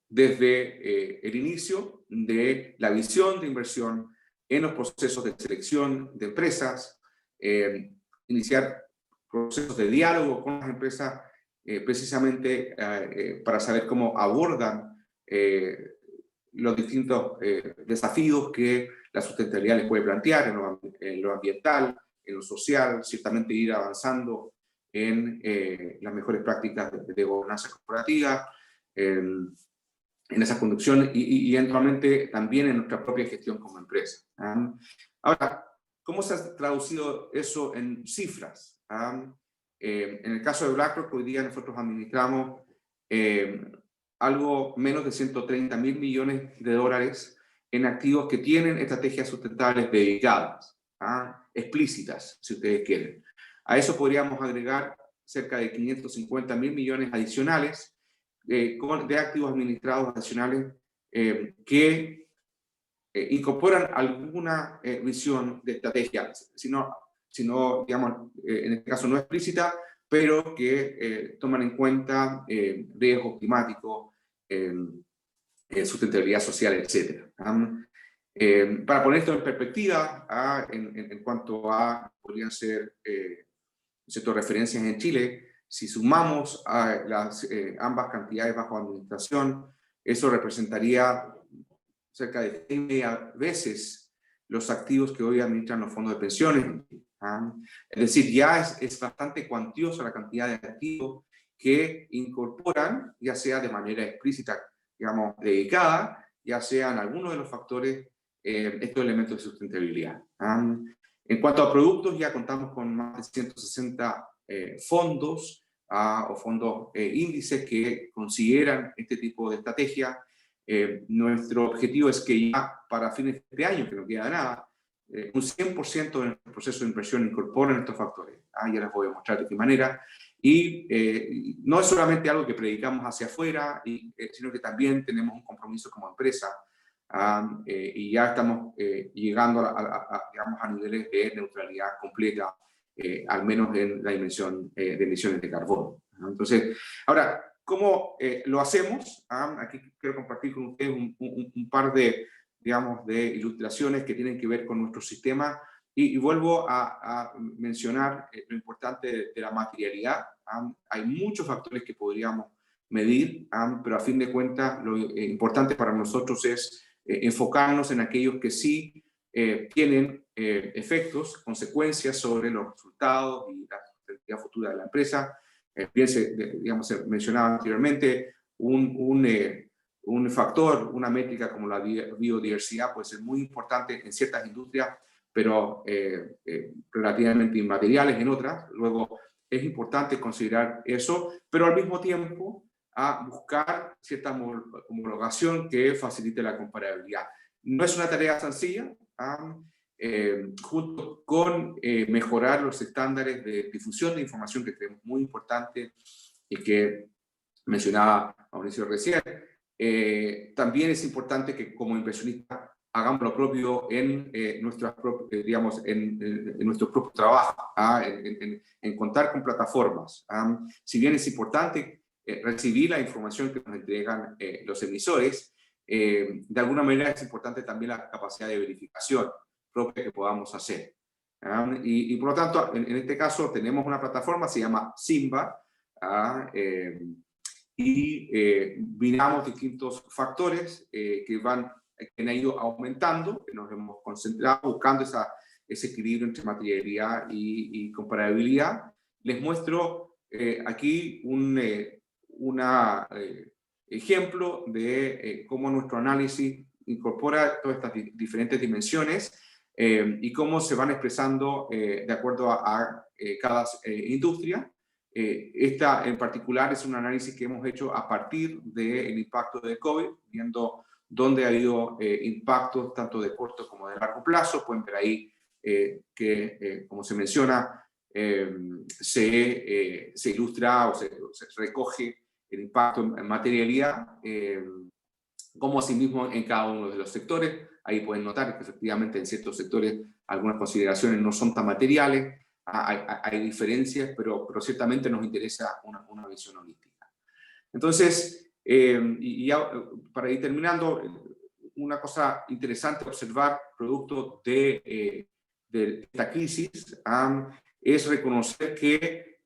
desde el inicio de la visión de inversión en los procesos de selección de empresas, iniciar procesos de diálogo con las empresas precisamente para saber cómo abordan los distintos desafíos que la sustentabilidad les puede plantear en lo ambiental, en lo social, ciertamente ir avanzando en las mejores prácticas de gobernanza corporativa, en esa conducción y eventualmente también en nuestra propia gestión como empresa. Ahora, ¿cómo se ha traducido eso en cifras? En el caso de BlackRock, hoy día nosotros administramos algo menos de 130.000 millones de dólares en activos que tienen estrategias sustentables dedicadas, explícitas, si ustedes quieren. A eso podríamos agregar cerca de 550.000 millones adicionales de activos administrados adicionales que incorporan alguna visión de estrategia, sino digamos, en este caso no explícita, pero que toman en cuenta riesgos climáticos, sustentabilidad social, etc. Para poner esto en perspectiva, en cuanto a, podrían ser ciertas referencias en Chile, si sumamos a ambas cantidades bajo administración, eso representaría cerca de 6 veces los activos que hoy administran los fondos de pensiones. Es decir, ya es bastante cuantiosa la cantidad de activos que incorporan, ya sea de manera explícita, digamos, dedicada, ya sean algunos de los factores, estos elementos de sustentabilidad. En cuanto a productos, ya contamos con más de 160 fondos o fondos índices que consideran este tipo de estrategia. Nuestro objetivo es que ya para fines de este año, que no queda nada, un 100% de nuestro proceso de inversión incorporan estos factores. Ya les voy a mostrar de qué manera. Y no es solamente algo que predicamos hacia afuera, sino que también tenemos un compromiso como empresa. Y ya estamos llegando digamos, a niveles de neutralidad completa, al menos en la dimensión de emisiones de carbono. Entonces, ahora, ¿cómo lo hacemos? Aquí quiero compartir con ustedes un par de, digamos, de ilustraciones que tienen que ver con nuestro sistema y vuelvo a mencionar lo importante de la materialidad. Hay muchos factores que podríamos medir, pero a fin de cuentas lo importante para nosotros es enfocarnos en aquellos que sí tienen efectos, consecuencias sobre los resultados y la sustentabilidad futura de la empresa. Digamos, se mencionaba anteriormente, un factor, una métrica como la biodiversidad puede ser muy importante en ciertas industrias, pero relativamente inmateriales en otras. Luego, es importante considerar eso, pero al mismo tiempo a buscar cierta homologación que facilite la comparabilidad. No es una tarea sencilla, junto con mejorar los estándares de difusión de información que creemos muy importante y que mencionaba Mauricio recién. También es importante que como inversionistas hagamos lo propio en nuestro propio trabajo, en contar con plataformas. Si bien es importante recibir la información que nos entregan los emisores, de alguna manera es importante también la capacidad de verificación propia que podamos hacer. Y por lo tanto, en este caso tenemos una plataforma, se llama Simba, y miramos distintos factores que han ido aumentando, que nos hemos concentrado buscando ese equilibrio entre materialidad y comparabilidad. Les muestro aquí un ejemplo de cómo nuestro análisis incorpora todas estas diferentes dimensiones y cómo se van expresando de acuerdo a cada industria. Esta en particular es un análisis que hemos hecho a partir del impacto de COVID, viendo dónde ha habido impactos tanto de corto como de largo plazo. Pueden ver ahí que, como se menciona, se ilustra o se recoge el impacto en materialidad, como asimismo en cada uno de los sectores. Ahí pueden notar que efectivamente en ciertos sectores algunas consideraciones no son tan materiales, hay diferencias, pero ciertamente nos interesa una visión holística. Entonces, y ya para ir terminando, una cosa interesante observar producto de esta crisis es reconocer que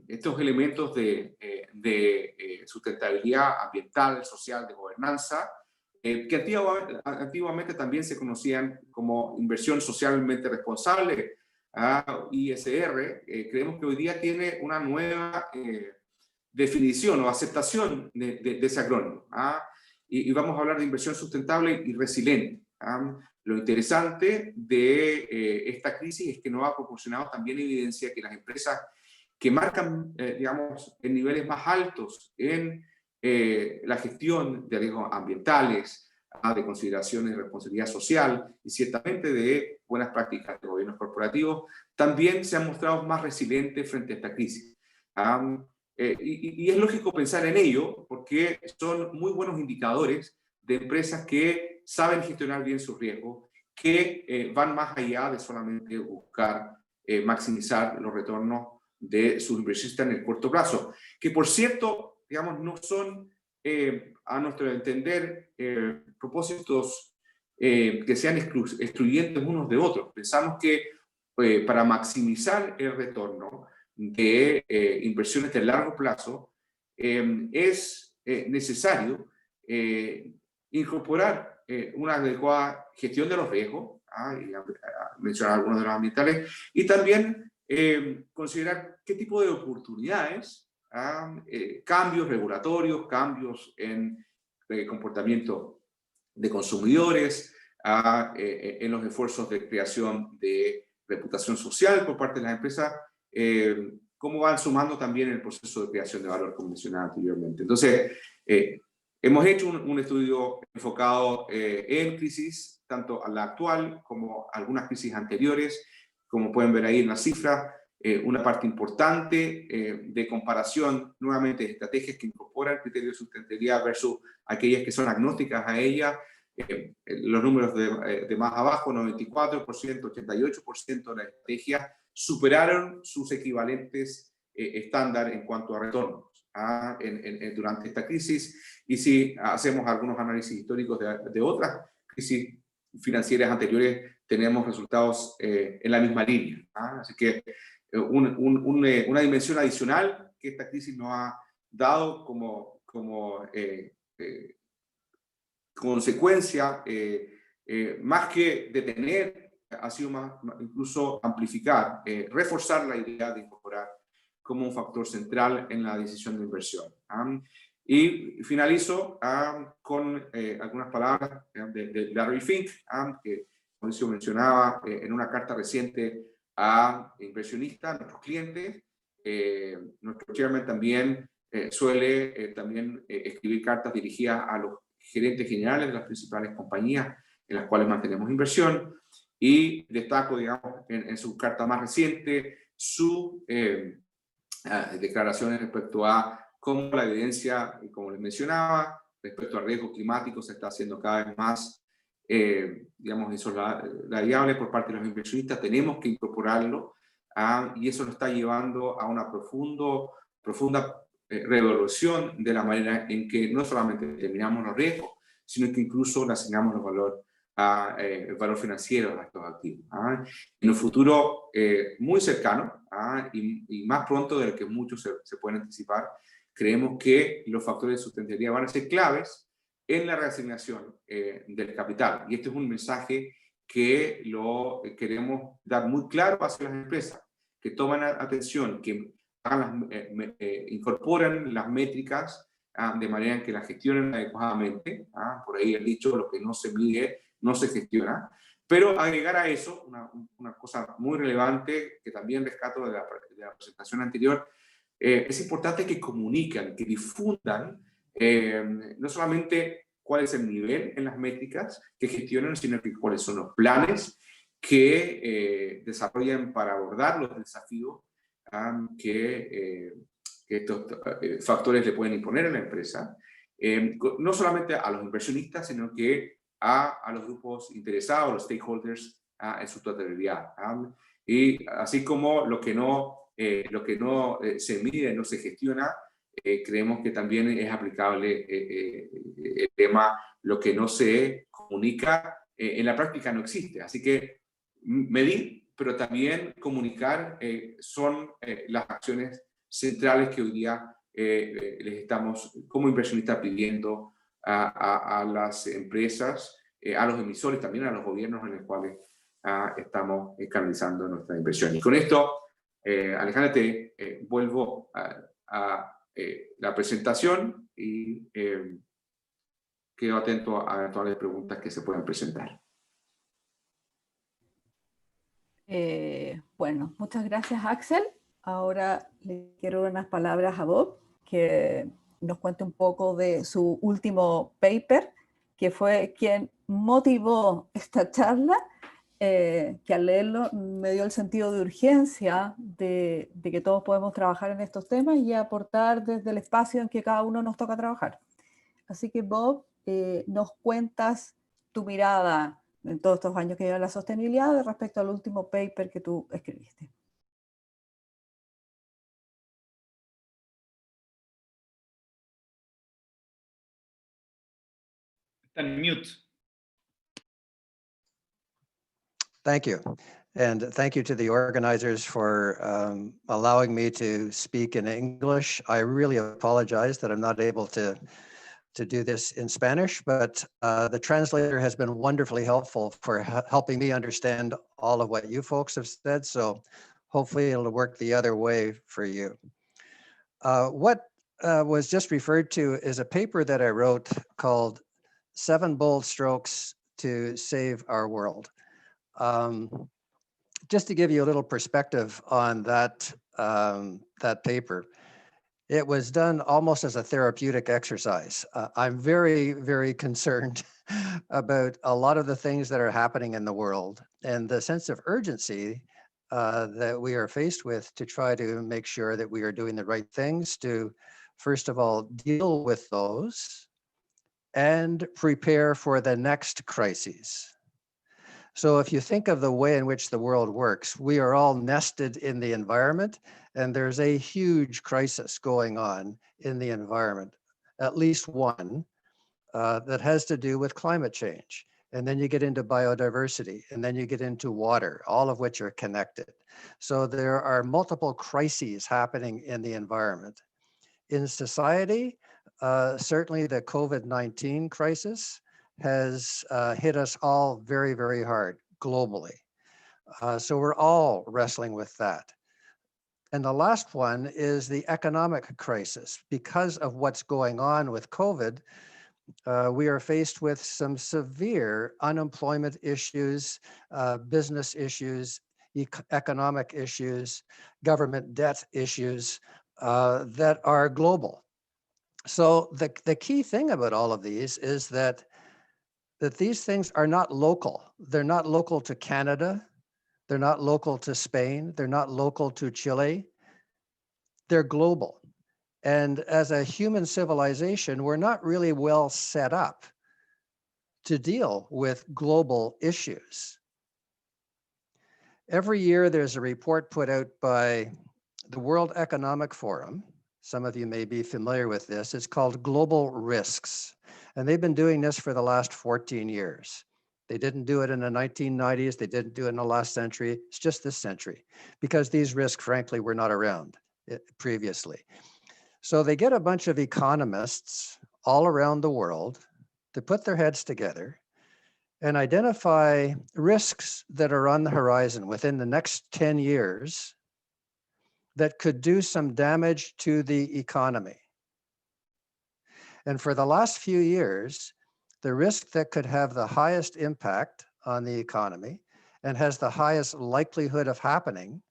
estos elementos de sustentabilidad ambiental, social, de gobernanza, que antiguamente también se conocían como inversión socialmente responsable, ISR, creemos que hoy día tiene una nueva definición o aceptación de ese acrónimo. Y vamos a hablar de inversión sustentable y resiliente. Lo interesante de esta crisis es que nos ha proporcionado también evidencia que las empresas que marcan, digamos, en niveles más altos en la gestión de riesgos ambientales, de consideraciones de responsabilidad social y ciertamente de buenas prácticas de gobiernos corporativos, también se han mostrado más resilientes frente a esta crisis. Y es lógico pensar en ello porque son muy buenos indicadores de empresas que saben gestionar bien sus riesgos, que van más allá de solamente buscar maximizar los retornos de sus inversionistas en el corto plazo, que por cierto, digamos, no son, a nuestro entender, propósitos que sean excluyentes unos de otros. Pensamos que para maximizar el retorno de inversiones de largo plazo, es necesario incorporar una adecuada gestión de los riesgos, y mencionar algunos de los ambientales, y también considerar qué tipo de oportunidades, cambios regulatorios, cambios en comportamiento de consumidores, en los esfuerzos de creación de reputación social por parte de las empresas, cómo van sumando también el proceso de creación de valor, como mencionaba anteriormente. Entonces, hemos hecho un estudio enfocado en crisis, tanto a la actual como algunas crisis anteriores. Como pueden ver ahí en las cifras, una parte importante de comparación, nuevamente, de estrategias que incorporan criterios de sustentabilidad versus aquellas que son agnósticas a ella. Los números de más abajo, 94%, 88% de las estrategias superaron sus equivalentes estándar en cuanto a retornos durante esta crisis. Y si hacemos algunos análisis históricos de otras crisis financieras anteriores, tenemos resultados en la misma línea. Así que una dimensión adicional que esta crisis nos ha dado como consecuencia, más que detener, ha sido más incluso amplificar, reforzar la idea de incorporar como un factor central en la decisión de inversión. Y finalizo con algunas palabras de Larry Fink, que Mauricio mencionaba en una carta reciente a inversionistas, nuestros clientes. Nuestro chairman también suele también escribir cartas dirigidas a los gerentes generales de las principales compañías en las cuales mantenemos inversión, y destaco, digamos, en su carta más reciente, sus declaraciones respecto a cómo la evidencia, como les mencionaba, respecto a riesgos climáticos se está haciendo cada vez más, digamos, insoslayable por parte de los inversionistas. Tenemos que incorporarlo, y eso nos está llevando a una profunda revolución de la manera en que no solamente determinamos los riesgos, sino que incluso le asignamos el valor financiero a estos activos. En un futuro muy cercano, y más pronto del que muchos se pueden anticipar, creemos que los factores de sustentabilidad van a ser claves en la reasignación del capital. Y este es un mensaje que lo queremos dar muy claro hacia las empresas, que tomen atención, que incorporen las métricas de manera en que las gestionen adecuadamente. Por ahí el dicho, lo que no se mide no se gestiona. Pero agregar a eso una cosa muy relevante que también rescato de la presentación anterior, es importante que comuniquen, que difundan no solamente cuál es el nivel en las métricas que gestionan, sino que cuáles son los planes que desarrollan para abordar los desafíos que estos factores le pueden imponer a la empresa, no solamente a los inversionistas, sino que a los grupos interesados, los stakeholders, en su totalidad. Y así como lo que no se mide, no se gestiona, creemos que también es aplicable el tema, lo que no se comunica, en la práctica no existe. Así que medir, pero también comunicar son las acciones centrales que hoy día les estamos como inversionistas pidiendo a las empresas, a los emisores, también a los gobiernos en los cuales estamos canalizando nuestra inversión. Y con esto, Alejandra, te vuelvo a la presentación y quedo atento a todas las preguntas que se puedan presentar. Bueno, muchas gracias, Axel. Ahora le quiero unas palabras a Bob, que nos cuente un poco de su último paper, que fue quien motivó esta charla, que al leerlo me dio el sentido de urgencia de que todos podemos trabajar en estos temas y aportar desde el espacio en que cada uno nos toca trabajar. Así que Bob, nos cuentas tu mirada en todos estos años que lleva la sostenibilidad respecto al último paper que tú escribiste. Está en mute. Thank you. And thank you to the organizers for allowing me to speak in English. I really apologize that I'm not able to do this in Spanish, but the translator has been wonderfully helpful for helping me understand all of what you folks have said. So hopefully it'll work the other way for you. What was just referred to is a paper that I wrote called 7 Bold Strokes to Save Our World. Just to give you a little perspective on that paper, it was done almost as a therapeutic exercise. I'm very, very concerned about a lot of the things that are happening in the world and the sense of urgency that we are faced with to try to make sure that we are doing the right things to, first of all, deal with those and prepare for the next crises. So if you think of the way in which the world works, we are all nested in the environment, and there's a huge crisis going on in the environment, at least one that has to do with climate change. And then you get into biodiversity, and then you get into water, all of which are connected. So there are multiple crises happening in the environment. In society, certainly the COVID-19 crisis has hit us all very, very hard globally. So we're all wrestling with that. And the last one is the economic crisis. Because of what's going on with COVID, we are faced with some severe unemployment issues, business issues, economic issues, government debt issues, that are global. So the key thing about all of these is that these things are not local. They're not local to Canada. They're not local to Spain. They're not local to Chile. They're global. And as a human civilization, we're not really well set up to deal with global issues. Every year, there's a report put out by the World Economic Forum. Some of you may be familiar with this. It's called Global Risks. And they've been doing this for the last 14 years. They didn't do it in the 1990s. They didn't do it in the last century. It's just this century, because these risks, frankly, were not around previously. So they get a bunch of economists all around the world to put their heads together and identify risks that are on the horizon within the next 10 years that could do some damage to the economy. And for the last few years, the risk that could have the highest impact on the economy and has the highest likelihood of happening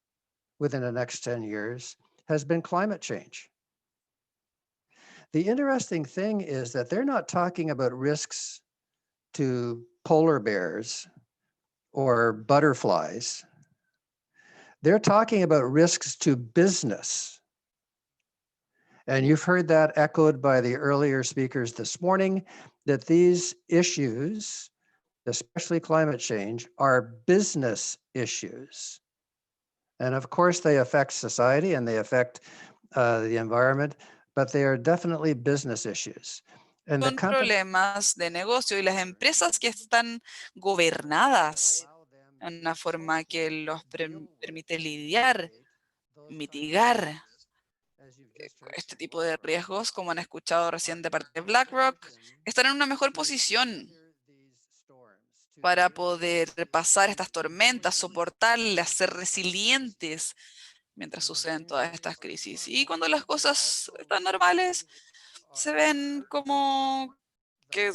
within the next 10 years has been climate change. The interesting thing is that they're not talking about risks to polar bears or butterflies. They're talking about risks to business. And you've heard that echoed by the earlier speakers this morning, that these issues, especially climate change, are business issues. And of course, they affect society and they affect the environment, but they are definitely business issues. And Son problemas de negocio y las empresas que están gobernadas en una forma que los permite lidiar, mitigar este tipo de riesgos, como han escuchado recién de parte de BlackRock, están en una mejor posición para poder pasar estas tormentas, soportarlas, ser resilientes mientras suceden todas estas crisis. Y cuando las cosas están normales, se ven como que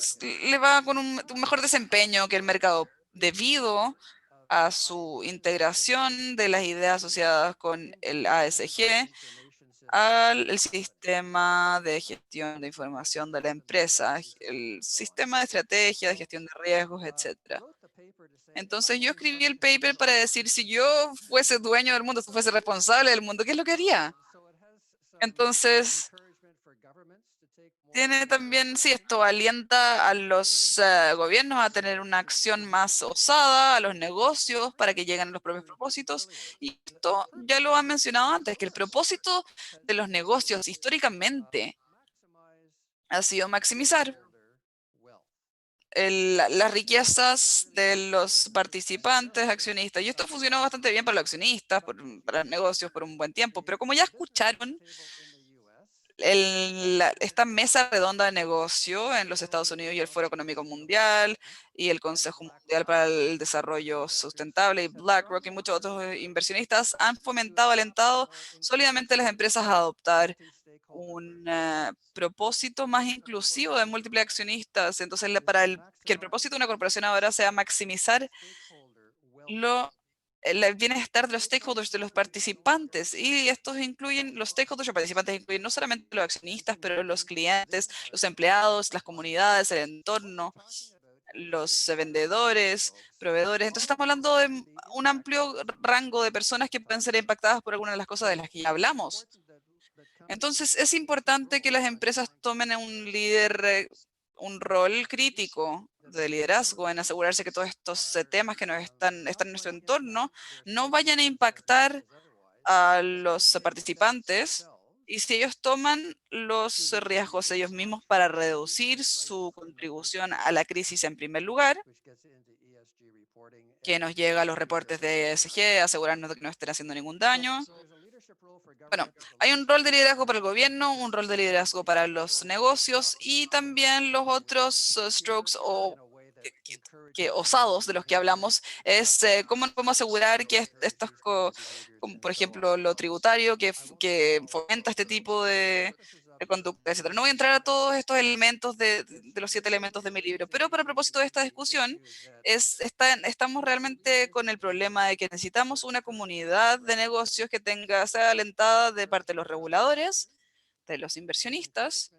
le va con un mejor desempeño que el mercado debido a su integración de las ideas asociadas con el ASG al sistema de gestión de información de la empresa, el sistema de estrategia, de gestión de riesgos, etc. Entonces yo escribí el paper para decir, si yo fuese dueño del mundo, si fuese responsable del mundo, ¿qué es lo que haría? Entonces, tiene también, sí, esto alienta a los gobiernos a tener una acción más osada, a los negocios para que lleguen a los propios propósitos. Y esto ya lo han mencionado antes, que el propósito de los negocios históricamente ha sido maximizar las riquezas de los participantes, accionistas. Y esto funcionó bastante bien para los accionistas, para los negocios por un buen tiempo. Pero como ya escucharon, esta mesa redonda de negocio en los Estados Unidos y el Foro Económico Mundial y el Consejo Mundial para el Desarrollo Sustentable y BlackRock y muchos otros inversionistas han alentado sólidamente a las empresas a adoptar un propósito más inclusivo de múltiples accionistas. Entonces, que el propósito de una corporación ahora sea maximizar el bienestar de los stakeholders, de los participantes, y estos incluyen, los stakeholders o participantes incluyen no solamente los accionistas, pero los clientes, los empleados, las comunidades, el entorno, los vendedores, proveedores. Entonces estamos hablando de un amplio rango de personas que pueden ser impactadas por algunas de las cosas de las que ya hablamos. Entonces es importante que las empresas tomen un rol crítico de liderazgo en asegurarse que todos estos temas que están en nuestro entorno no vayan a impactar a los participantes, y si ellos toman los riesgos ellos mismos para reducir su contribución a la crisis en primer lugar, que nos llega a los reportes de ESG, asegurarnos de que no estén haciendo ningún daño. Bueno, hay un rol de liderazgo para el gobierno, un rol de liderazgo para los negocios y también los otros strokes que osados de los que hablamos es cómo nos podemos asegurar que como por ejemplo lo tributario que fomenta este tipo de de conducta, etcétera. No voy a entrar a todos estos elementos de los 7 elementos de mi libro, pero para propósito de esta discusión, estamos realmente con el problema de que necesitamos una comunidad de negocios que sea alentada de parte de los reguladores, de los inversionistas,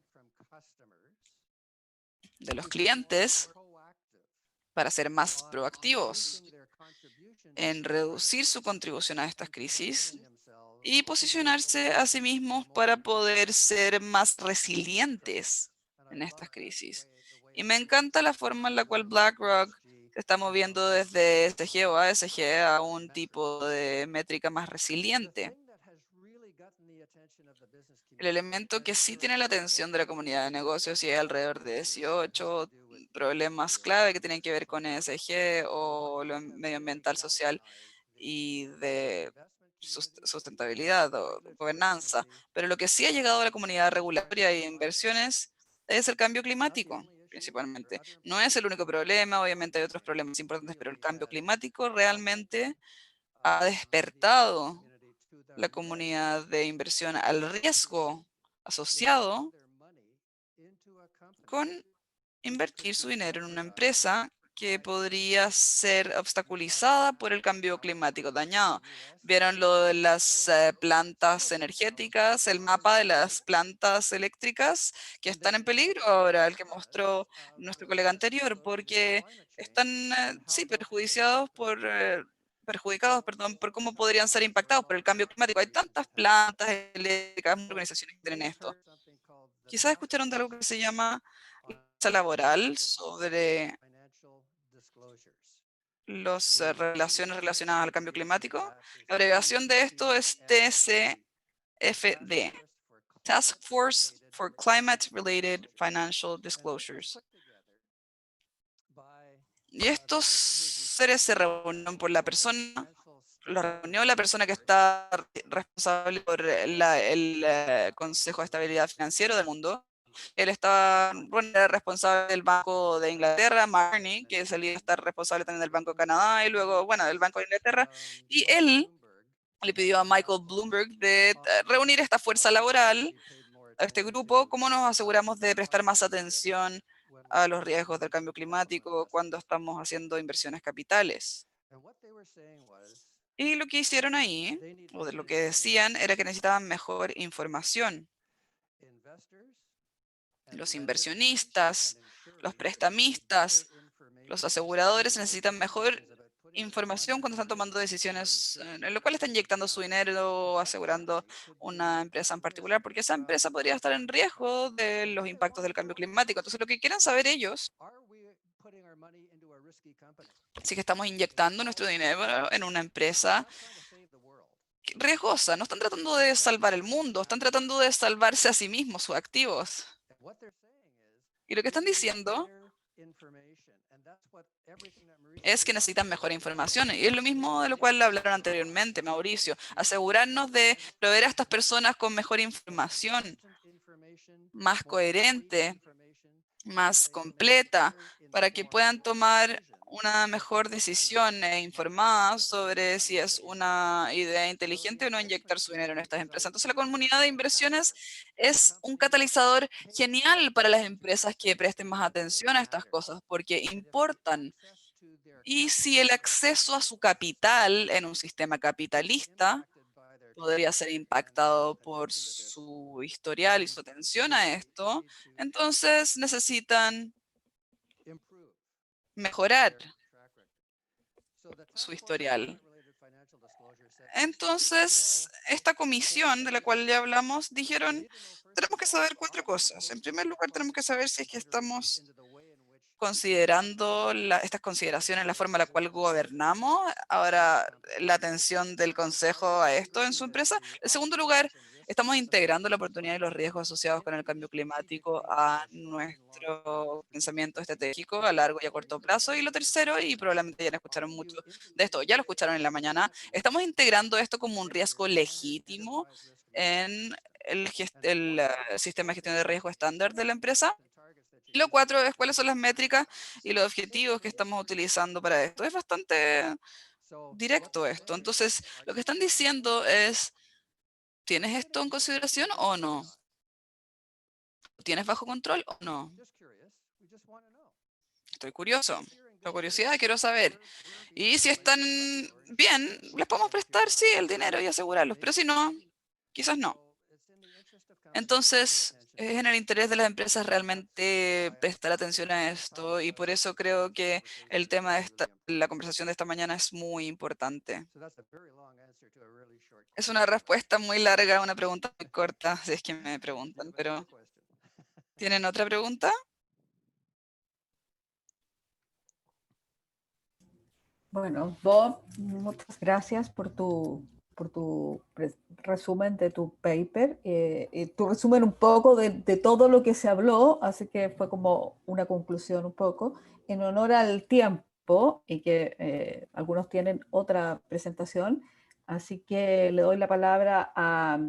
de los clientes, para ser más proactivos en reducir su contribución a estas crisis y posicionarse a sí mismos para poder ser más resilientes en estas crisis. Y me encanta la forma en la cual BlackRock se está moviendo desde SG o ASG a un tipo de métrica más resiliente. El elemento que sí tiene la atención de la comunidad de negocios y hay alrededor de 18 problemas clave que tienen que ver con ESG o lo medioambiental, social y de sustentabilidad o gobernanza. Pero lo que sí ha llegado a la comunidad regulatoria y de inversiones es el cambio climático, principalmente. No es el único problema, obviamente hay otros problemas importantes, pero el cambio climático realmente ha despertado la comunidad de inversión al riesgo asociado con invertir su dinero en una empresa que podría ser obstaculizada por el cambio climático dañado. ¿Vieron lo de las plantas energéticas, el mapa de las plantas eléctricas que están en peligro ahora, el que mostró nuestro colega anterior, porque están, sí, perjudicados, perdón, por cómo podrían ser impactados por el cambio climático? Hay tantas plantas eléctricas, muchas organizaciones que tienen esto. Quizás escucharon de algo que se llama laboral sobre las relaciones relacionadas al cambio climático. La abreviación de esto es TCFD, Task Force for Climate Related Financial Disclosures. Y estos seres se reúnen por lo reunió la persona que está responsable por el Consejo de Estabilidad Financiero del mundo. Él era responsable del Banco de Inglaterra, Marnie, que salía a estar responsable también del Banco de Canadá y luego, bueno, del Banco de Inglaterra. Y él le pidió a Michael Bloomberg de reunir esta fuerza laboral, a este grupo, cómo nos aseguramos de prestar más atención a los riesgos del cambio climático cuando estamos haciendo inversiones capitales. Y lo que hicieron ahí, o de lo que decían, era que necesitaban mejor información. Los inversionistas, los prestamistas, los aseguradores necesitan mejor información cuando están tomando decisiones en lo cual están inyectando su dinero, asegurando una empresa en particular, porque esa empresa podría estar en riesgo de los impactos del cambio climático. Entonces, lo que quieren saber ellos, si que estamos inyectando nuestro dinero en una empresa riesgosa, no están tratando de salvar el mundo, están tratando de salvarse a sí mismos, sus activos. Y lo que están diciendo es que necesitan mejor información. Y es lo mismo de lo cual hablaron anteriormente, Mauricio. Asegurarnos de proveer a estas personas con mejor información, más coherente, más completa, para que puedan tomar una mejor decisión informada sobre si es una idea inteligente o no inyectar su dinero en estas empresas. Entonces, la comunidad de inversiones es un catalizador genial para las empresas que presten más atención a estas cosas, porque importan. Y si el acceso a su capital en un sistema capitalista podría ser impactado por su historial y su atención a esto, entonces necesitan mejorar su historial. Entonces, esta comisión de la cual ya hablamos, dijeron, tenemos que saber 4 cosas. En primer lugar, tenemos que saber si es que estamos considerando estas consideraciones, la forma en la cual gobernamos, ahora la atención del consejo a esto en su empresa. En segundo lugar, estamos integrando la oportunidad y los riesgos asociados con el cambio climático a nuestro pensamiento estratégico a largo y a corto plazo. Y lo tercero, y probablemente ya no escucharon mucho de esto, ya lo escucharon en la mañana, estamos integrando esto como un riesgo legítimo en el sistema de gestión de riesgo estándar de la empresa. Y lo 4 es cuáles son las métricas y los objetivos que estamos utilizando para esto. Es bastante directo esto. Entonces, lo que están diciendo es, ¿tienes esto en consideración o no? tienes bajo control o no? Estoy curioso. La curiosidad, quiero saber. Y si están bien, les podemos prestar, sí, el dinero y asegurarlos, pero si no, quizás no. Entonces, es en el interés de las empresas realmente prestar atención a esto y por eso creo que el tema de la conversación de esta mañana es muy importante. Es una respuesta muy larga a una pregunta muy corta, si es que me preguntan, pero ¿tienen otra pregunta? Bueno, Bob, muchas gracias por tu resumen de tu paper, y tu resumen un poco de todo lo que se habló, así que fue como una conclusión un poco, en honor al tiempo y que algunos tienen otra presentación, así que le doy la palabra a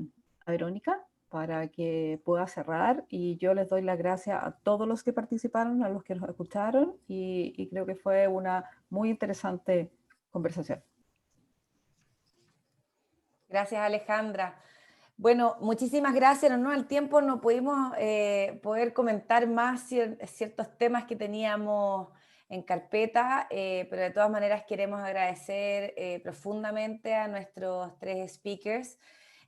Verónica para que pueda cerrar y yo les doy las gracias a todos los que participaron, a los que nos escucharon y creo que fue una muy interesante conversación. Gracias, Alejandra. Bueno, muchísimas gracias. No, el tiempo no pudimos poder comentar más ciertos temas que teníamos en carpeta, pero de todas maneras queremos agradecer profundamente a nuestros 3 speakers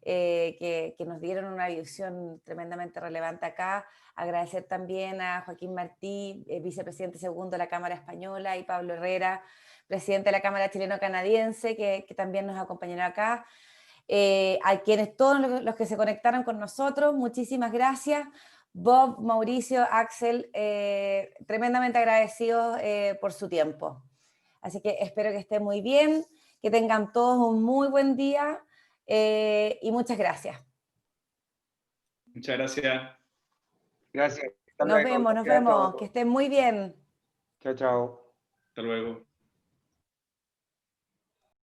que nos dieron una visión tremendamente relevante acá. Agradecer también a Joaquín Martí, vicepresidente segundo de la Cámara Española, y Pablo Herrera, presidente de la Cámara Chileno-Canadiense, que también nos acompañaron acá. A quienes todos los que se conectaron con nosotros, muchísimas gracias. Bob, Mauricio, Axel, tremendamente agradecidos por su tiempo. Así que espero que estén muy bien, que tengan todos un muy buen día y muchas gracias. Muchas gracias. Gracias. Hasta Nos luego. vemos, Gracias a todos. que estén muy bien. Chao, chao. Hasta luego.